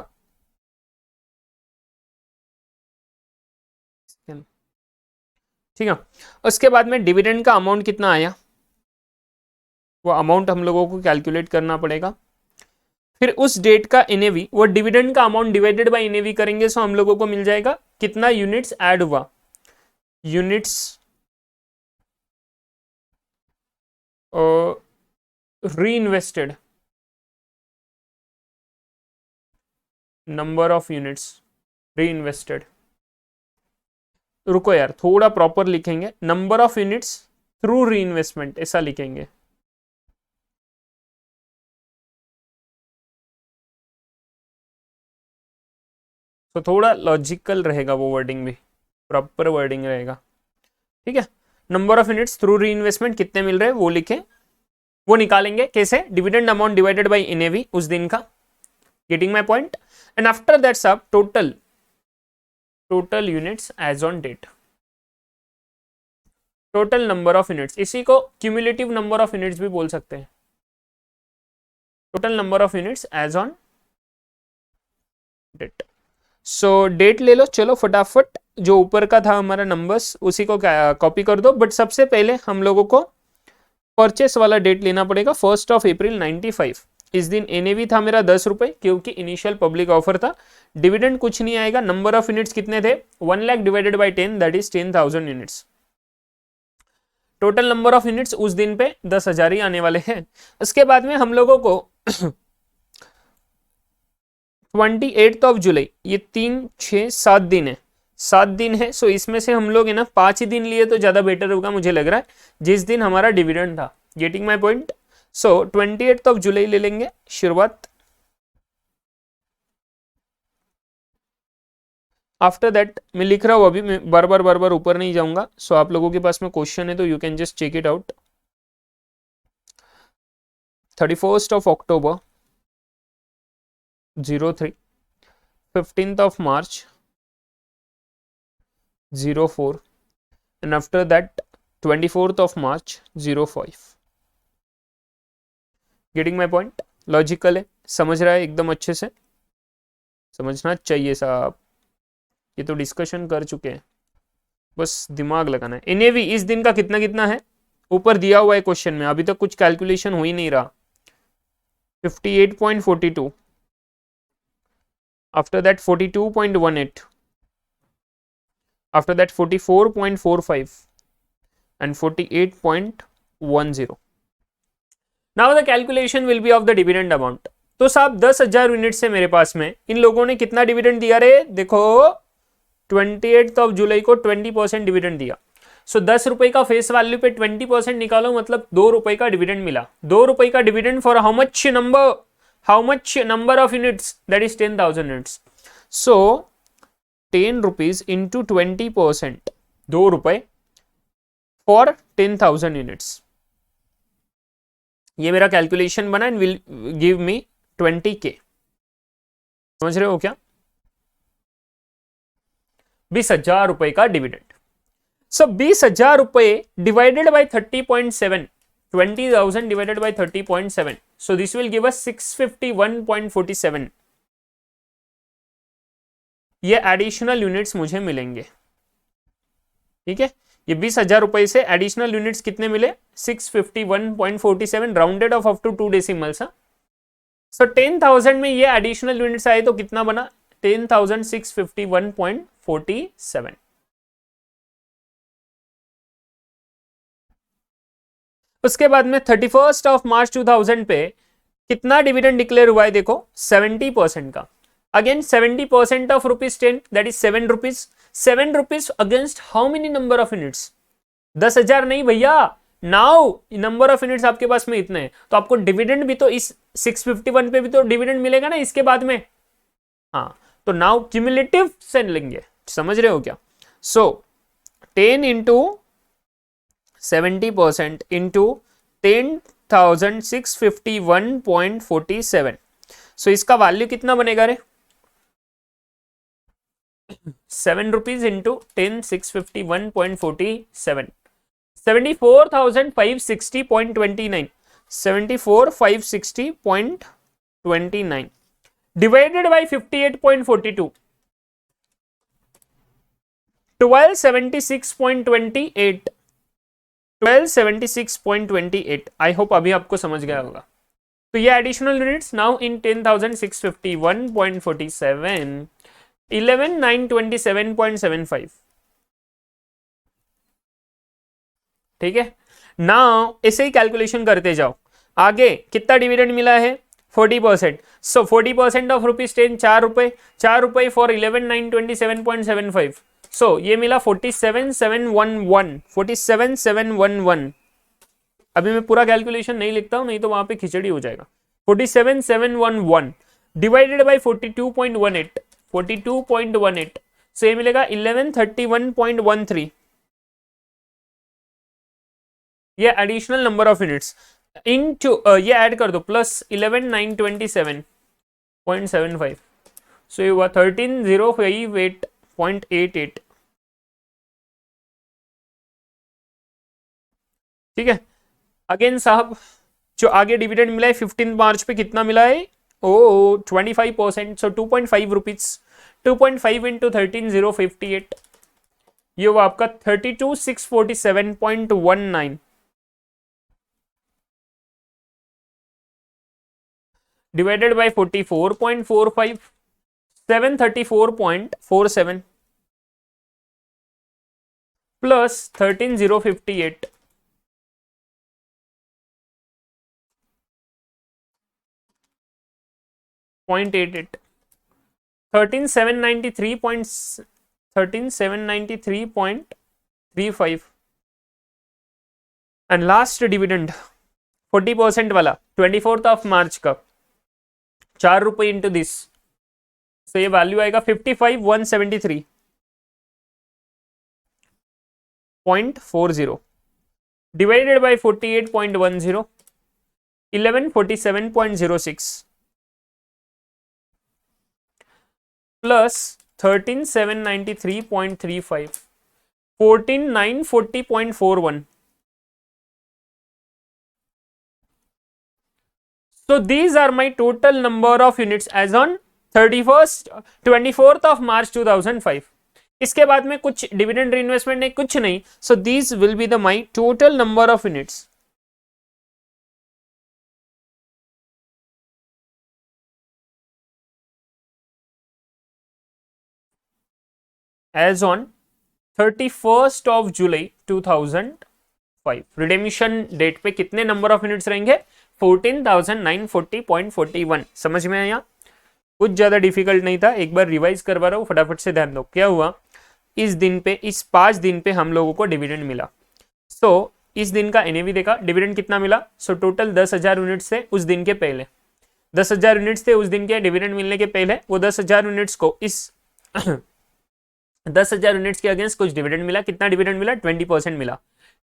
ठीक है। उसके बाद में डिविडेंड का अमाउंट कितना आया, वो अमाउंट हम लोगों को कैलकुलेट करना पड़ेगा। फिर उस डेट का एनएवी, वो डिविडेंड का अमाउंट डिवाइडेड बाय एनएवी करेंगे, सो हम लोगों को मिल जाएगा कितना यूनिट्स ऐड हुआ, यूनिट्स रीइन्वेस्टेड, नंबर ऑफ यूनिट्स रीइन्वेस्टेड। रुको यार, थोड़ा प्रॉपर लिखेंगे, number of units through reinvestment ऐसा लिखेंगे। तो थोड़ा लॉजिकल रहेगा वो वर्डिंग भी, प्रॉपर वर्डिंग रहेगा, ठीक है। Number of units through reinvestment कितने मिल रहे हैं वो लिखें, वो निकालेंगे कैसे, dividend amount divided by NAV उस दिन का। Getting my point. And after that सब total units as on date, total number of units, इसी को क्यूमुलेटिव नंबर ऑफ यूनिट्स भी बोल सकते हैं, total number of units as on date. So date ले लो, चलो फटाफट, जो ऊपर का था हमारा नंबर्स उसी को कॉपी कर दो। बट सबसे पहले हम लोगों को परचेस वाला डेट लेना पड़ेगा, 1 अप्रैल 95। इस दिन एनएवी था मेरा 10 रुपए, क्योंकि इनिशियल पब्लिक ऑफर था। डिविडेंड कुछ नहीं आएगा। नंबर ऑफ यूनिट्स कितने थे, 1 lakh divided by 10, that is 10,000 units. Total number of units उस दिन पे 10,000 ही आने वाले हैं। उसके बाद में हम लोगों को 28 जुलाई, ये 3, 6, 7 दिन है, 7 दिन है। सो इसमें से हम लोग है ना 5 ही दिन लिए तो ज्यादा बेटर होगा मुझे लग रहा है, जिस दिन हमारा डिविडेंड था। Getting my point. सो 28 जुलाई ले लेंगे शुरुआत। आफ्टर दैट मैं लिख रहा हूं अभी, मैं बार बार ऊपर नहीं जाऊंगा। सो आप लोगों के पास में क्वेश्चन है तो you can just check it out. 31 October 03, 15 March 04, and after that 24 March 05। Getting my point. Logical है, समझ रहा है एकदम अच्छे से, समझना चाहिए साहब, ये तो डिस्कशन कर चुके हैं, बस दिमाग लगाना है। एनएवी इस दिन का कितना कितना है, ऊपर दिया हुआ है क्वेश्चन में, अभी तक कुछ कैलकुलेशन हो ही नहीं रहा। 58.42, after that 42.18, after that 44.45 and 48.10. now the calculation will be of the dividend amount। तो साहब 10,000 यूनिट से मेरे पास में इन लोगों ने कितना डिविडेंड दिया रे, देखो 28 जुलाई को 20% डिविडेंड दिया। सो 10 रुपए का फेस वैल्यू पे 20% निकालो, मतलब 2 रुपए का डिविडेंड मिला। 2 रुपए का dividend for how much number of units, that is 10,000 units. So 10 rupees into 20%, 2 रुपए फॉर 10,000 यूनिट्स। ये मेरा कैलकुलेशन बना and will give me 20K। समझ रहे हो क्या, 20,000 रुपए का डिविडेंड। सो 20,000 रुपए divided by 30.7, 20,000 divided by 30.7, so this will give us 651.47। ये एडिशनल यूनिट्स मुझे मिलेंगे, ठीक है। ये 20,000 रुपए से एडिशनल यूनिट्स कितने मिले, 651.47, rounded off up to 2 decimals. So 10,000 में ये एडिशनल यूनिट्स आए तो कितना बना, 10,651.47। उसके बाद में 31 मार्च 2000 पे कितना डिविडेंड डिक्लेयर हुआ है, देखो 70% का। Again 70% of ₹10, that is 7 rupees. 7 rupees against how many number of units? 10,000 नहीं भैया, नाउ नंबर ऑफ यूनिट्स आपके पास में इतने हैं, तो आपको डिविडेंड भी तो इस 651 पे भी तो डिविडेंड मिलेगा ना इसके बाद में। हाँ, तो नाउ क्यूमुलेटिव से लेंगे, समझ रहे हो क्या? सो 10 इंटू 70% इंटू 10,651.47, सो इसका वैल्यू कितना बनेगा रे? 7 rupees into 10,651.47, 74,560.29, 74,560.29 divided by 58.42, 1276.28, 1276.28। I hope अभी आपको समझ गया होगा। तो ये एडिशनल यूनिट्स नाउ इन 10,651.47, 11,927.75। ठीक है, नाउ ऐसे ही कैलकुलेशन करते जाओ। आगे कितना डिविडेंड मिला है? 40%। सो 40% ऑफ ₹10, 4 रुपए, 4 रुपए फॉर 11,927.75। सो ये मिला 47,711, 47,711। अभी मैं पूरा कैलकुलेशन नहीं लिखता हूं, नहीं तो वहां पे खिचड़ी हो जाएगा। 47,711 डिवाइडेड बाई 42.18, 42.18, सो ये मिलेगा 1131.13। ये additional number of units into ये ऐड कर दो प्लस 11,927.75, सो ये हुआ 13,058.88। ठीक है, अगेन साहब जो आगे डिविडेंड मिला है 15 मार्च पे कितना मिला है? ओ 25%, सो 2.5 रुपीज, 2.5 इंटू 13,058, ये हुआ आपका 32,647.19 divided by 44.45, 734.47 plus 13,058 0.88, 13,793.35 and last dividend 40% वाला 24th ऑफ मार्च का 4 रुपए इंटू दिस, तो ये वैल्यू आएगा 55,173.40 divided by 48.10, 1147.06 plus 13,793.35, 14,940.41। So these are my total number of units as on 24th of March 2005। इसके बाद में कुछ डिविडेंड रीइन्वेस्टमेंट नहीं, कुछ नहीं। So these will be the my total number of units as on 31st of जुलाई 2005। Redemption date पे कितने नंबर ऑफ यूनिट्स रहेंगे? 14,940.41। समझ में आया? कुछ ज्यादा डिफिकल्ट नहीं था, एक बार रिवाइज करवा रहा हूँ, फटाफट से ध्यान दो। क्या हुआ इस दिन पे, इस 5 दिन पे हम लोगों को डिविडेंड मिला। सो इस दिन का एनएवी देखा, डिविडेंड कितना मिला? सो टोटल 10,000 यूनिट्स थे उस दिन के पहले, 10,000 यूनिट्स थे उस दिन के डिविडेंड मिलने के पहले। वो 10,000 यूनिट्स को इस 10,000 यूनिट्स के अगेंस्ट कुछ डिविडेंड मिला। कितना डिविडेंड मिला? 20% मिला।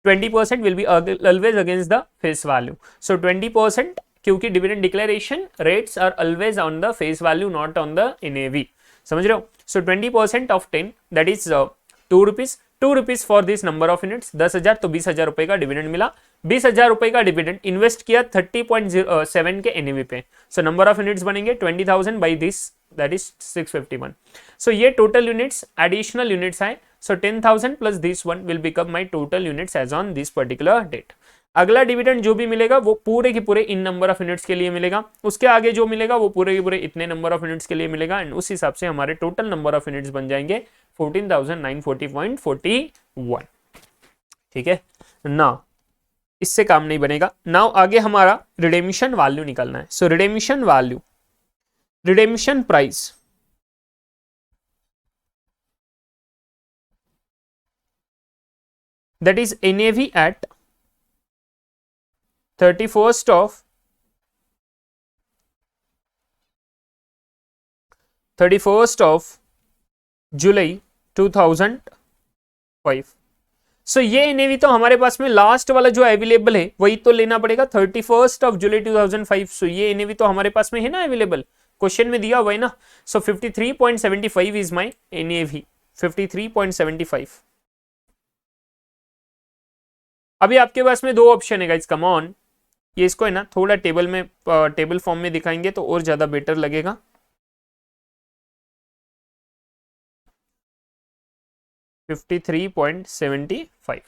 20% will be always against the face value. So 20%, क्योंकि dividend declaration rates are always on the face value, not on the NAV. समझ रहे हो? So 20% of 10 that is 2 rupees, 2 rupees for this number of units. 10,000 तो 20,000 रुपए का dividend मिला। 20,000 रुपए का डिविडेंड इन्वेस्ट किया 30.7 के एनएवी पे। सो नंबर ऑफ यूनिट्स बनेंगे 20,000 by this, that is 651। So ये टोटल यूनिट्स एडिशनल यूनिट्स है। So 10,000 plus this one will become my total units as on this particular date. अगला डिविडेंड जो भी मिलेगा वो पूरे के पूरे इन नंबर ऑफ यूनिट्स के लिए मिलेगा। उसके आगे जो मिलेगा वो पूरे के पूरे इतने नंबर ऑफ यूनिट्स के लिए मिलेगा। एंड उस हिसाब से हमारे टोटल नंबर ऑफ यूनिट्स बन जाएंगे 14,940.41। ठीक है ना, इससे काम नहीं बनेगा। नाउ आगे हमारा रिडेमिशन वैल्यू निकालना है। So redemption value, redemption price that is NAV at 31st of जुलाई 2005। सो ये एनएवी तो हमारे पास में लास्ट वाला जो अवेलेबल है वही तो लेना पड़ेगा 31st of July 2005। सो ये एनएवी तो हमारे पास में है ना अवेलेबल, क्वेश्चन में दिया हुआ है ना। सो 53.75 इज माय एनएवी, 53.75। अभी आपके पास में दो ऑप्शन है गाइस, कम ऑन। ये इसको है ना थोड़ा टेबल में, टेबल फॉर्म में दिखाएंगे तो और ज्यादा बेटर लगेगा। 53.75।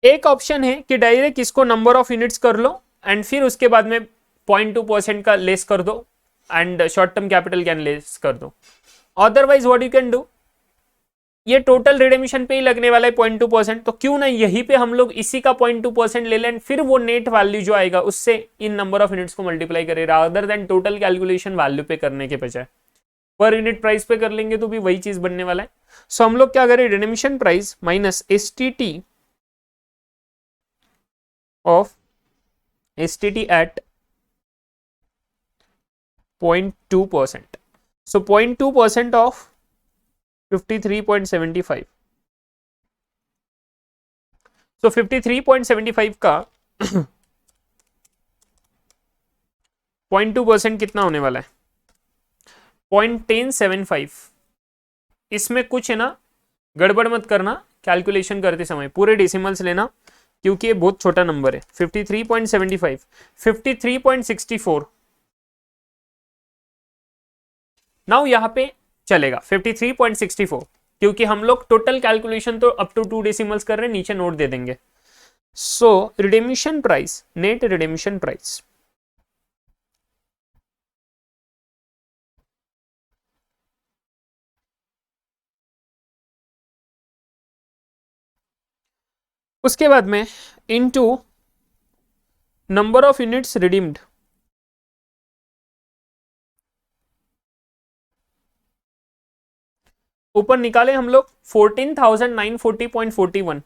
एक ऑप्शन है कि डायरेक्ट इसको नंबर ऑफ यूनिट्स कर लो एंड फिर उसके बाद में 0.2% का लेस कर दो and short term capital gain less कर दो। Otherwise what you can do, ये टोटल रिडेमिशन पे ही लगने वाला है 0.2%, तो क्यों ना यहीं पे हम लोग इसी का 0.2% ले लें, फिर वो नेट वैल्यू जो आएगा उससे इन नंबर ऑफ यूनिट्स को मल्टीप्लाई करें, rather than total calculation value पे करने के बजाय पर यूनिट प्राइस पे कर लेंगे तो भी वही चीज बनने वाला है। सो हम लोग क्या करें, redemption price minus STT of STT at 0.2%। So 0.2% of 53.75। So 53.75 का 0.2% कितना होने वाला है, 0.1075। इसमें कुछ है ना गड़बड़ मत करना कैलकुलेशन करते समय, पूरे डेसिमल्स लेना क्योंकि ये बहुत छोटा नंबर है। 53.75, 53.64। नाउ यहां पे चलेगा 53.64 क्योंकि हम लोग टोटल कैलकुलेशन तो अप टू 2 डेसिमल्स कर रहे हैं, नीचे नोट दे देंगे। सो रिडेमिशन प्राइस, नेट रिडेमिशन प्राइस उसके बाद में into number of units redeemed, ऊपर निकाले हम लोग 14,940.41।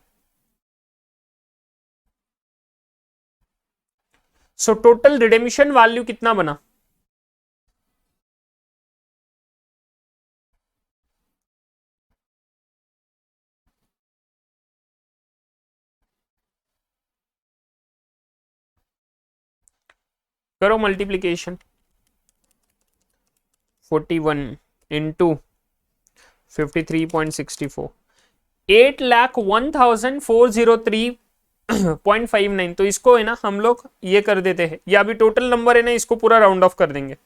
सो टोटल रिडेमिशन वैल्यू कितना बना, करो मल्टीप्लीकेशन, 41 इंटू 53.64, 8,01,403.59। तो इसको है ना हम लोग ये कर देते हैं, या अभी टोटल नंबर है ना इसको पूरा राउंड ऑफ कर देंगे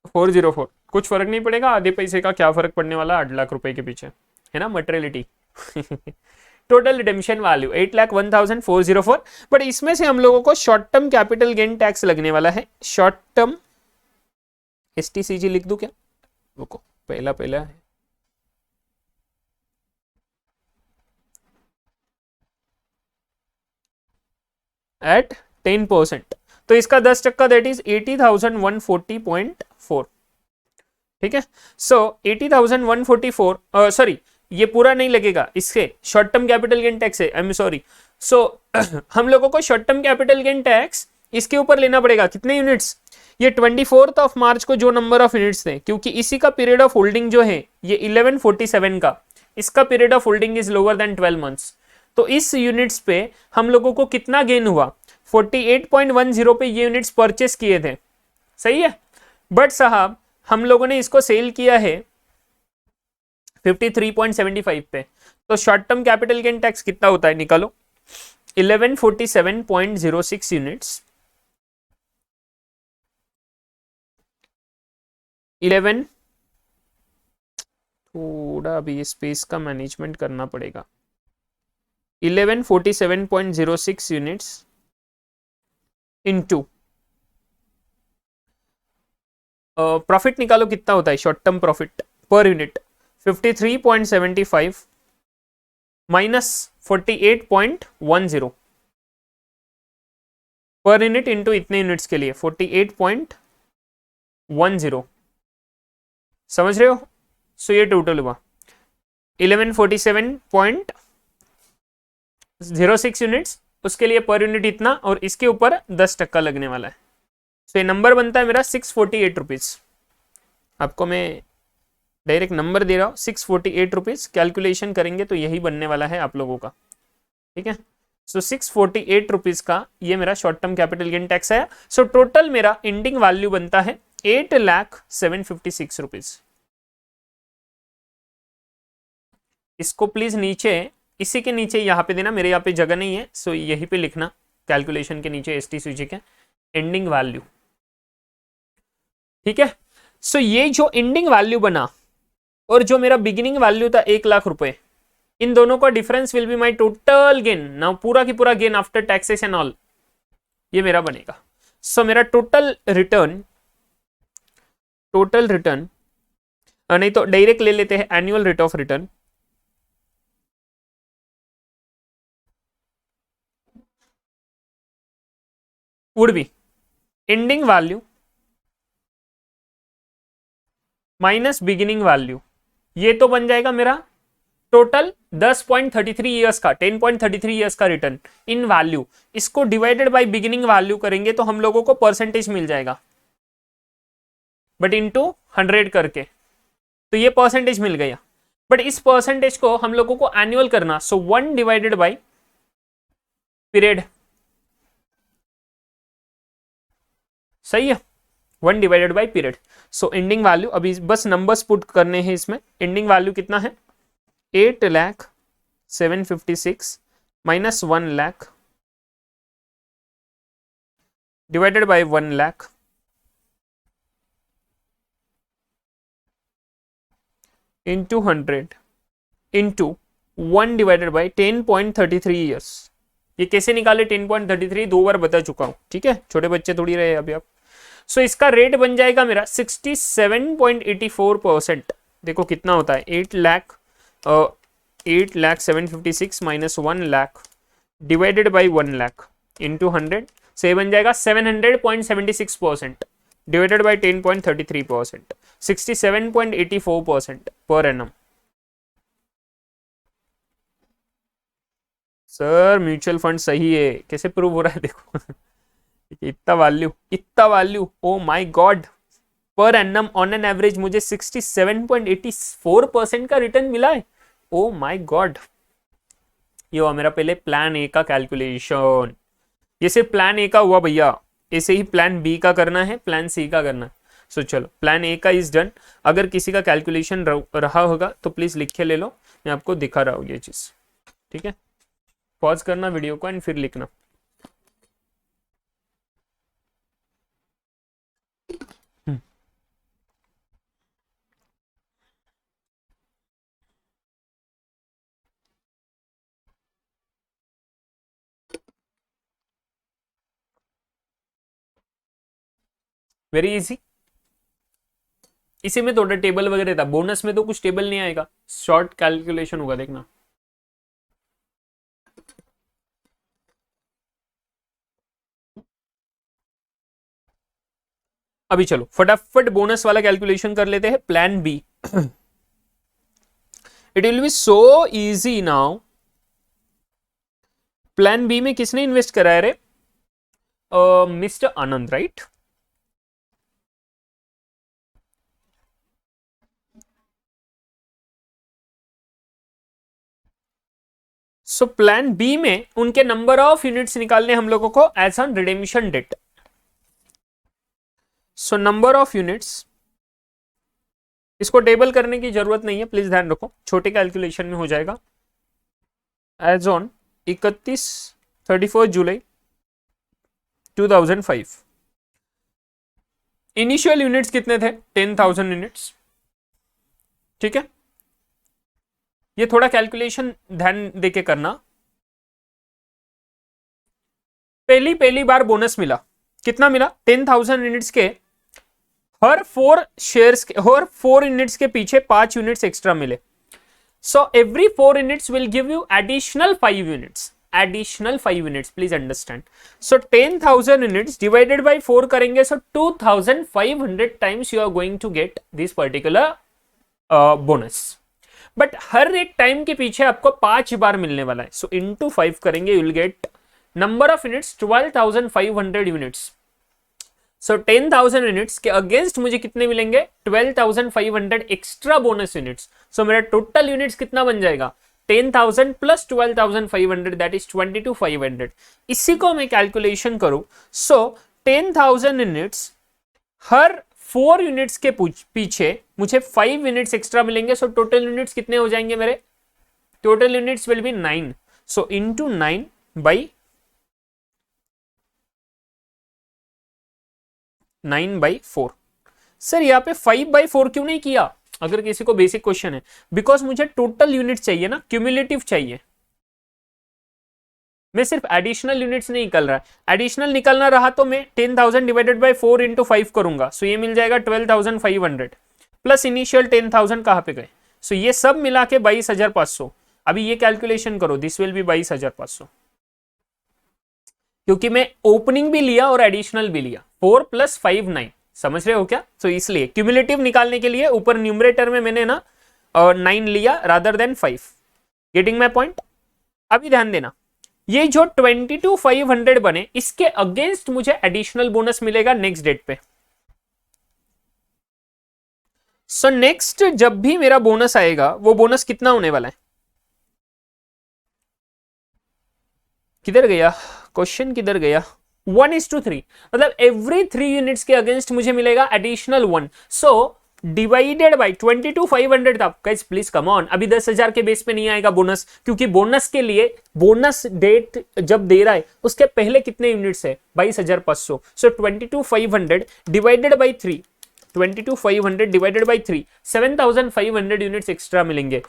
404। कुछ फर्क नहीं पड़ेगा, आधे पैसे का क्या फर्क पड़ने वाला 8 लाख रुपए के पीछे, है ना materiality. Total redemption value 8,01,404। But इसमें से हम लोगों को short term capital gain tax लगने वाला है। शॉर्ट टर्म एसटीसीजी लिख दूं क्या, रुको पहला है एट 10%, तो इसका 10% दैट इज 80,140.4। ठीक है, सो 80,144, सॉरी ये पूरा नहीं लगेगा, इससे short term capital gain tax है, आई एम सॉरी। सो हम लोगों को short term capital gain tax इसके ऊपर लेना पड़ेगा, कितने यूनिट्स, ये 24 मार्च को जो नंबर ऑफ यूनिट्स थे, क्योंकि इसी का पीरियड ऑफ होल्डिंग जो है ये 1147 का, इसका period of holding is lower than 12 months. तो इस यूनिट्स पे हम लोगों को कितना गेन हुआ, 48.10 पे ये यूनिट्स परचेस किए थे, सही है। बट साहब हम लोगों ने इसको सेल किया है 53.75 पे, तो short term capital gain tax कितना होता है निकालो, 1147.06 यूनिट्स, 11, थोड़ा अभी स्पेस का मैनेजमेंट करना पड़ेगा, 1147.06 यूनिट्स इनटू प्रॉफिट निकालो कितना होता है, short term profit per unit 53.75 minus 48.10 per unit into इतने यूनिट्स के लिए 48.10, समझ रहे हो। सो ये टोटल हुआ 1147.06 यूनिट्स, उसके लिए पर यूनिट इतना, और इसके ऊपर 10% लगने वाला है। तो ये नंबर बनता है मेरा 648 रुपीज़। आपको मैं डायरेक्ट नंबर दे रहा हूँ 648 रुपीज़। कैलकुलेशन करेंगे तो यही बनने वाला है आप लोगों का, ठीक है। सो 648 रुपीज़ का ये मेरा short term capital gain tax आया। सो टोटल मेरा एंडिंग वैल्यू बनता है 8,0756 रुपीज़। इसको प्लीज नीचे, इसी के नीचे यहाँ पे देना, मेरे यहाँ पे जगह नहीं है, सो यहीं पे लिखना कैलकुलेशन के नीचे STCG के एंडिंग वैल्यू, ठीक है। सो ये जो एंडिंग वैल्यू बना और जो मेरा बिगिनिंग वैल्यू था 1,00,000 रुपए, इन दोनों का difference will be my total gain. Now पूरा की पूरा gain after taxes and all ये मेरा बनेगा। सो मेरा टोटल रिटर्न नहीं तो डायरेक्ट ले लेते हैं annual rate of return. Would be ending value minus beginning value, ये तो बन जाएगा मेरा टोटल 10.33 ईयर्स का, 10.33 ईयर्स का रिटर्न इन वैल्यू। इसको डिवाइडेड बाय बिगिनिंग वैल्यू करेंगे तो हम लोगों को परसेंटेज मिल जाएगा, बट इनटू 100 करके, तो ये परसेंटेज मिल गया। बट इस परसेंटेज को हम लोगों को एनुअल करना, सो 1 डिवाइडेड बाय पीरियड, सही है, 1 divided by period. So ending value अभी बस नंबर्स पुट करने हैं इसमें। एंडिंग वैल्यू कितना है 8,0756 minus 1,00,000 divided by 1,00,000 into 100 into 1 divided by 10.33 years. ये कैसे निकाले 10.33, 2 बार बता चुका हूं, ठीक है, छोटे बच्चे थोड़ी रहे अभी आप। सो इसका रेट बन जाएगा मेरा 67.84%। देखो कितना होता है 8,0756 माइनस 1,00,000 डिवाइडेड बाई 1,00,000 इंटू 100, से ये बन जाएगा 700.76% divided by 10.33%, 67.84% per annum. Sir mutual fund सही है, कैसे प्रूव हो रहा है देखो इतना value, oh my God, per annum on an average मुझे 67.84% का रिटर्न मिला है। ओ माय गॉड, ये हुआ मेरा पहले प्लान ए का कैलकुलेशन। ये सिर्फ प्लान ए का हुआ भैया, ऐसे ही प्लान बी का करना है, प्लान सी का करना है। सो चलो प्लान ए का इज डन। अगर किसी का कैलकुलेशन रहा होगा तो प्लीज लिख के ले लो, मैं आपको दिखा रहा हूँ ये चीज, ठीक है। पॉज करना वीडियो को एंड फिर लिखना। Very easy. इसी में थोड़ा टेबल वगैरह था, बोनस में तो कुछ टेबल नहीं आएगा, शॉर्ट कैलकुलेशन होगा, देखना। अभी चलो फटाफट बोनस वाला कैलकुलेशन कर लेते हैं, plan B. It will be so easy now. Plan B में किसने इन्वेस्ट करा है रे? Mister Anand, right? So plan B में उनके नंबर ऑफ यूनिट्स निकालने हम लोगों को as on redemption date. So number of units, इसको टेबल करने की जरूरत नहीं है, प्लीज ध्यान रखो, छोटे कैलकुलेशन में हो जाएगा। As on 31 July 2005 initial units कितने थे? 10,000 यूनिट्स, ठीक है। ये थोड़ा कैलकुलेशन ध्यान देके करना। पहली बार बोनस मिला, कितना मिला? 10,000 यूनिट्स के हर 4 शेयर्स के, हर 4 यूनिट्स के पीछे 5 यूनिट्स एक्स्ट्रा मिले। So every 4 units will give you additional 5 units, additional 5 units, please understand. So 10,000 units divided by 4 करेंगे, so 2,500 times you are going to get this particular bonus. But हर एक time के पीछे आपको 5 बार मिलने वाला है। सो इंटू 5 करेंगे, you will gate number of units 12,500 units. So 10,000 units के अगेंस्ट मुझे कितने मिलेंगे? 12,500 एक्स्ट्रा बोनस यूनिट्स। सो मेरा टोटल यूनिट्स कितना बन जाएगा? 10,000 प्लस 12,500 दैट इज 22,500। इसी को मैं कैलकुलेशन करूं, सो 10,000 यूनिट्स, हर 4 यूनिट्स के पीछे मुझे 5 यूनिट्स एक्स्ट्रा मिलेंगे। सो टोटल यूनिट्स कितने हो जाएंगे मेरे? Total units will B 9। So into 9 by 9/4। Sir यहाँ पे 5/4 क्यों नहीं किया? अगर किसी को बेसिक क्वेश्चन है, बिकॉज मुझे टोटल यूनिट चाहिए ना, क्यूमुलेटिव चाहिए। मैं सिर्फ एडिशनल यूनिट्स नहीं निकल रहा है। एडिशनल निकलना रहा तो मैं 10,000 डिवाइडेड बाय 4 इंटू 5 करूंगा। सो ये मिल जाएगा 12,500 प्लस इनिशियल 10,000 कहाँ पे गए? सो ये सब मिला के 22,500। अभी ये कैलकुलेशन करो, दिस विल बी 22,500, क्योंकि मैं ओपनिंग भी लिया और एडिशनल भी लिया। 4 + 5 9, समझ रहे हो क्या? तो इसलिए क्यूमुलेटिव निकालने के लिए ऊपर न्यूमरेटर में मैंने ना 9 लिया rather than 5। Getting my point? अभी ध्यान देना, ये जो 22,500 बने, इसके अगेंस्ट मुझे एडिशनल बोनस मिलेगा नेक्स्ट डेट पे। सो नेक्स्ट जब भी मेरा बोनस आएगा, वो बोनस कितना होने वाला है? किधर गया क्वेश्चन, किधर गया? 1:3, मतलब एवरी 3 यूनिट्स के अगेंस्ट मुझे मिलेगा एडिशनल 1। सो डिवाइडेड बाई 22,500 था। गाइस प्लीज कम ऑन, अभी 10,000 के बेस पे नहीं आएगा बोनस, क्योंकि बोनस के लिए बोनस डेट जब दे रहा है उसके पहले कितने यूनिट्स है? 22,500। सो 22,500 divided by 3, 22,500 divided by 3, 7,500 units extra मिलेंगे।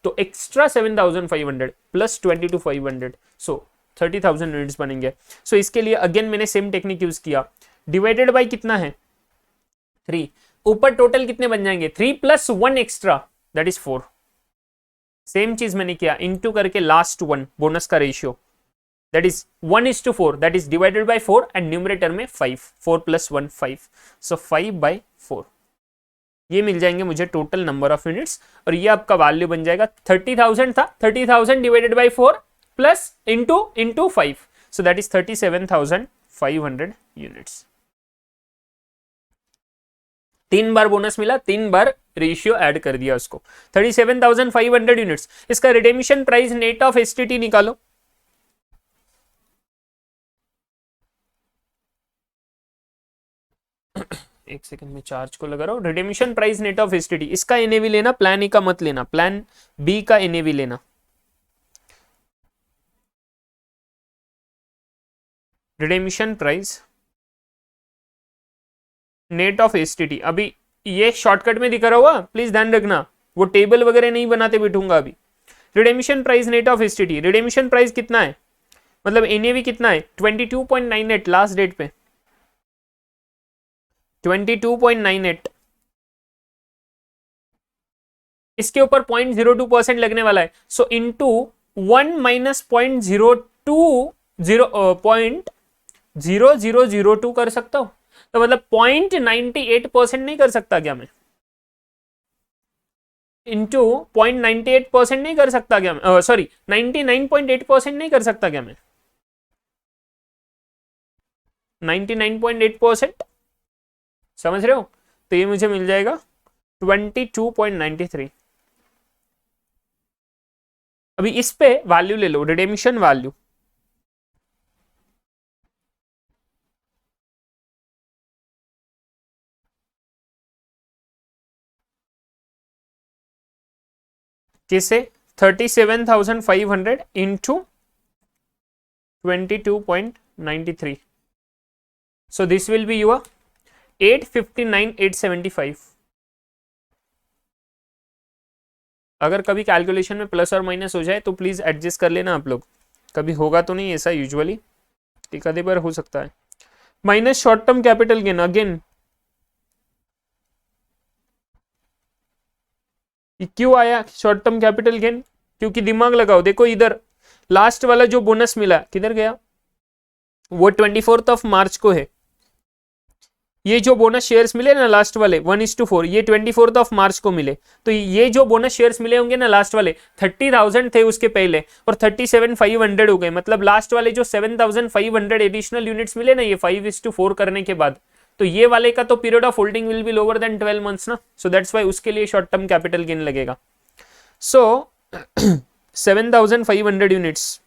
तो एक्स्ट्रा 7,500 प्लस 22,500, सो 30,000 यूनिट्स बनेंगे। सो इसके लिए अगेन मैंने सेम टेक्निक यूज किया, डिवाइडेड बाय कितना है? 3, ऊपर टोटल कितने बन जाएंगे? 3 + 1 एक्स्ट्रा दैट इज 4। सेम चीज मैंने किया, इंटू करके लास्ट 1 बोनस का ratio that is 1:4, that is divided by 4 and numerator में 5, 4 + 1 5। सो 5/4 ये मिल जाएंगे मुझे टोटल नंबर ऑफ यूनिट्स, और ये आपका वैल्यू बन जाएगा 30,000 था, 30,000 divided by 4 plus into 5, so that is 37,500 units. 3 bar bonus मिला, 3 बार रेशियो ऐड कर दिया उसको, 37,500 यूनिट्स। इसका रिडेमिशन प्राइस नेट ऑफ एसटीटी निकालो। एक सेकंड में चार्ज को लगा रहा हूं। रिडेमिशन प्राइस नेट ऑफ एसटीटी, इसका एनएवी लेना, प्लान ए का मत लेना, प्लान बी का एनएवी लेना। रिडेमिशन प्राइस नेट ऑफ एसटीटी, अभी ये शॉर्टकट में दिखा रहा होगा, प्लीज ध्यान रखना, वो टेबल वगैरह नहीं बनाते बैठूंगा अभी। Redemption price net of STT, redemption price कितना है, मतलब एनएवी कितना है? 22.98 लास्ट डेट पे, 22.98। इसके ऊपर 0.02% लगने वाला है। सो इंटू 1 माइनस 0.0002 कर सकता हूं, तो मतलब 0.98% नहीं कर सकता क्या मैं? इंटू 0.98% नहीं कर सकता क्या मैं? सॉरी 99.8% नहीं कर सकता क्या मैं? 99.8% समझ रहे हो? तो ये मुझे मिल जाएगा 22.93। अभी इस पे वैल्यू ले लो, रिडेमिशन वैल्यू, किसे? 37,500 into 22.93, so this will be your 859,875। अगर कभी कैलकुलेशन में प्लस और माइनस हो जाए तो प्लीज एडजस्ट कर लेना आप लोग, कभी होगा तो नहीं ऐसा, यूजुअली एक आधे बार हो सकता है। Minus short term capital gain, again क्यों आया शॉर्ट टर्म कैपिटल गेन? क्योंकि दिमाग लगाओ, देखो इधर लास्ट वाला जो बोनस मिला किधर गया? वो 24 मार्च को है, ये जो बोनस शेयर्स मिले ना लास्ट वाले 1:4, ये 24 मार्च को मिले। तो ये जो बोनस शेयर्स मिले होंगे ना लास्ट वाले 30,000 थे उसके पहले, और 37,500 हो गए, मतलब लास्ट वाले जो 7,500 एडिशनल यूनिट्स मिले ना ये 5:4 करने के बाद, तो ये वाले का तो period of holding will be lower than 12 months ना, सो दैट्स वाई उसके लिए शॉर्ट टर्म कैपिटल गेन लगेगा। सो 7,500 यूनिट्स,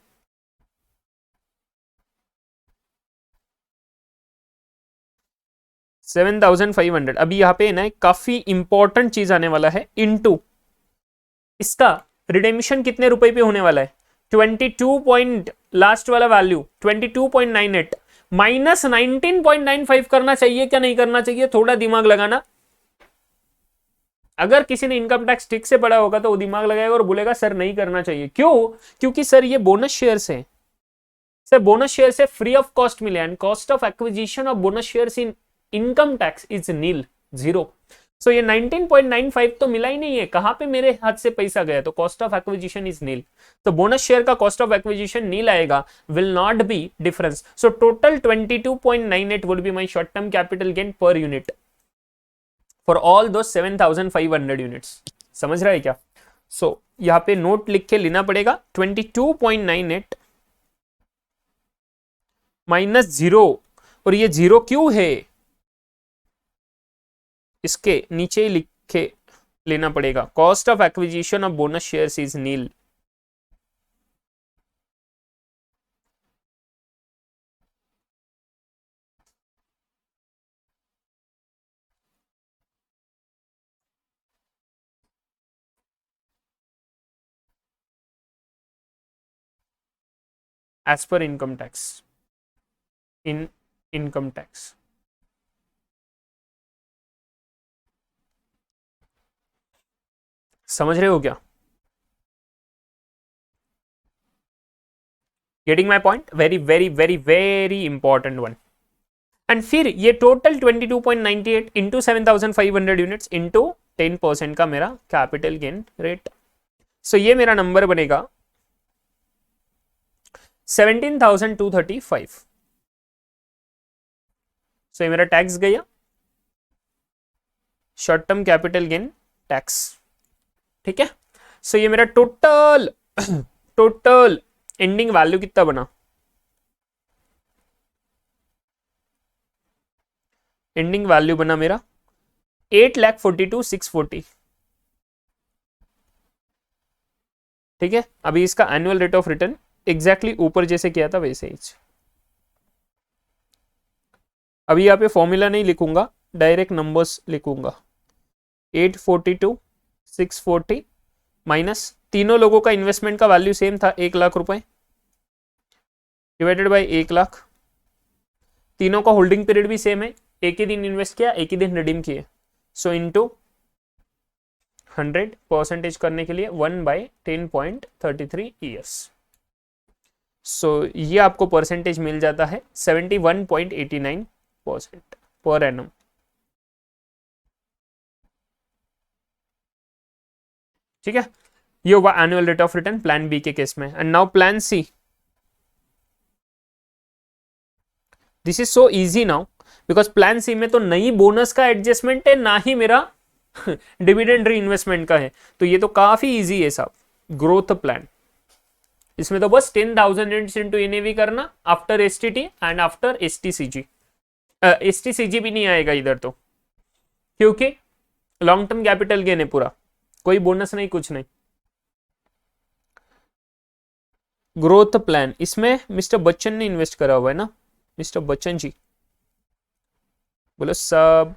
अभी यहाँ पे ना काफी इंपॉर्टेंट चीज आने वाला है, इनटू इसका रिडेम्पशन कितने रुपए पे होने वाला है, 22 पॉइंट लास्ट वाला वैल्यू 22.98 माइनस 19.95 करना चाहिए क्या नहीं करना चाहिए, थोड़ा दिमाग लगाना। अगर किसी ने इनकम टैक्स ठीक से पढ़ा होगा तो वो दिमाग लगाएगा और बोलेगा सर नहीं करना चाहिए, क्यों, क्योंकि सर ये बोनस शेयर्स है, सर बोनस शेयर से फ्री ऑफ कॉस्ट मिले, and cost of acquisition of bonus shares in income tax is nil, zero. So ये 19.95 तो मिला ही नहीं है, कहां पे मेरे हाथ से पैसा गया, तो कॉस्ट ऑफ एक्विजिशन इज नील, तो बोनस शेयर का कॉस्ट ऑफ एक्विजिशन नील आएगा, will not be difference. So total 22.98 would be my short term capital gain per unit for all दो 7,500 यूनिट्स। समझ रहा है क्या? सो यहां पे नोट लिख के लेना पड़ेगा, 22.98 माइनस जीरो, और ये जीरो क्यों है इसके नीचे ही लिख के लेना पड़ेगा, cost of acquisition of bonus shares is nil. As per income tax, in income tax. समझ रहे हो क्या? Getting my point? Very very very very important one. And फिर ये टोटल 22.98 इंटू 7,500 यूनिट्स इंटू 10% का मेरा कैपिटल गेन रेट, सो ये मेरा नंबर बनेगा 17,235। सो ये मेरा टैक्स गया, short term capital gain tax, ठीक है। सो ये मेरा टोटल टोटल एंडिंग वैल्यू कितना बना, एंडिंग वैल्यू बना मेरा 8,42,640, ठीक है। अभी इसका annual rate of return exactly ऊपर जैसे किया था वैसे ही, अभी यहाँ पे फॉर्मूला नहीं लिखूंगा, डायरेक्ट नंबर्स लिखूंगा, 842,640 माइनस तीनों लोगों का इन्वेस्टमेंट का वैल्यू सेम था 1,00,000 रुपए, डिवाइडेड बाई 1,00,000, तीनों का होल्डिंग पीरियड भी सेम है, एक ही दिन इन्वेस्ट किया एक ही दिन रिडीम किए, सो इंटू 100 परसेंटेज करने के लिए 1/10.33 ईयर्स। सो ये आपको परसेंटेज मिल जाता है 71.89% पर एनम। ठीक है, ये हुआ annual rate of return plan B के केस में। And now plan C, this is so easy now because plan C में तो नई बोनस का एडजस्टमेंट है, ना ही मेरा डिविडेंड री इन्वेस्टमेंट का है, तो ये तो काफी इजी है साहब। ग्रोथ प्लान, इसमें तो बस 10,000 यूनिट्स इंटू एनएवी करना after STT and after STCG. STCG भी नहीं आएगा इधर तो, क्योंकि लॉन्ग टर्म कैपिटल गेन है पूरा, कोई बोनस नहीं कुछ नहीं। ग्रोथ प्लान, इसमें मिस्टर बच्चन ने इन्वेस्ट करा हुआ है ना, मिस्टर बच्चन जी बोलो सब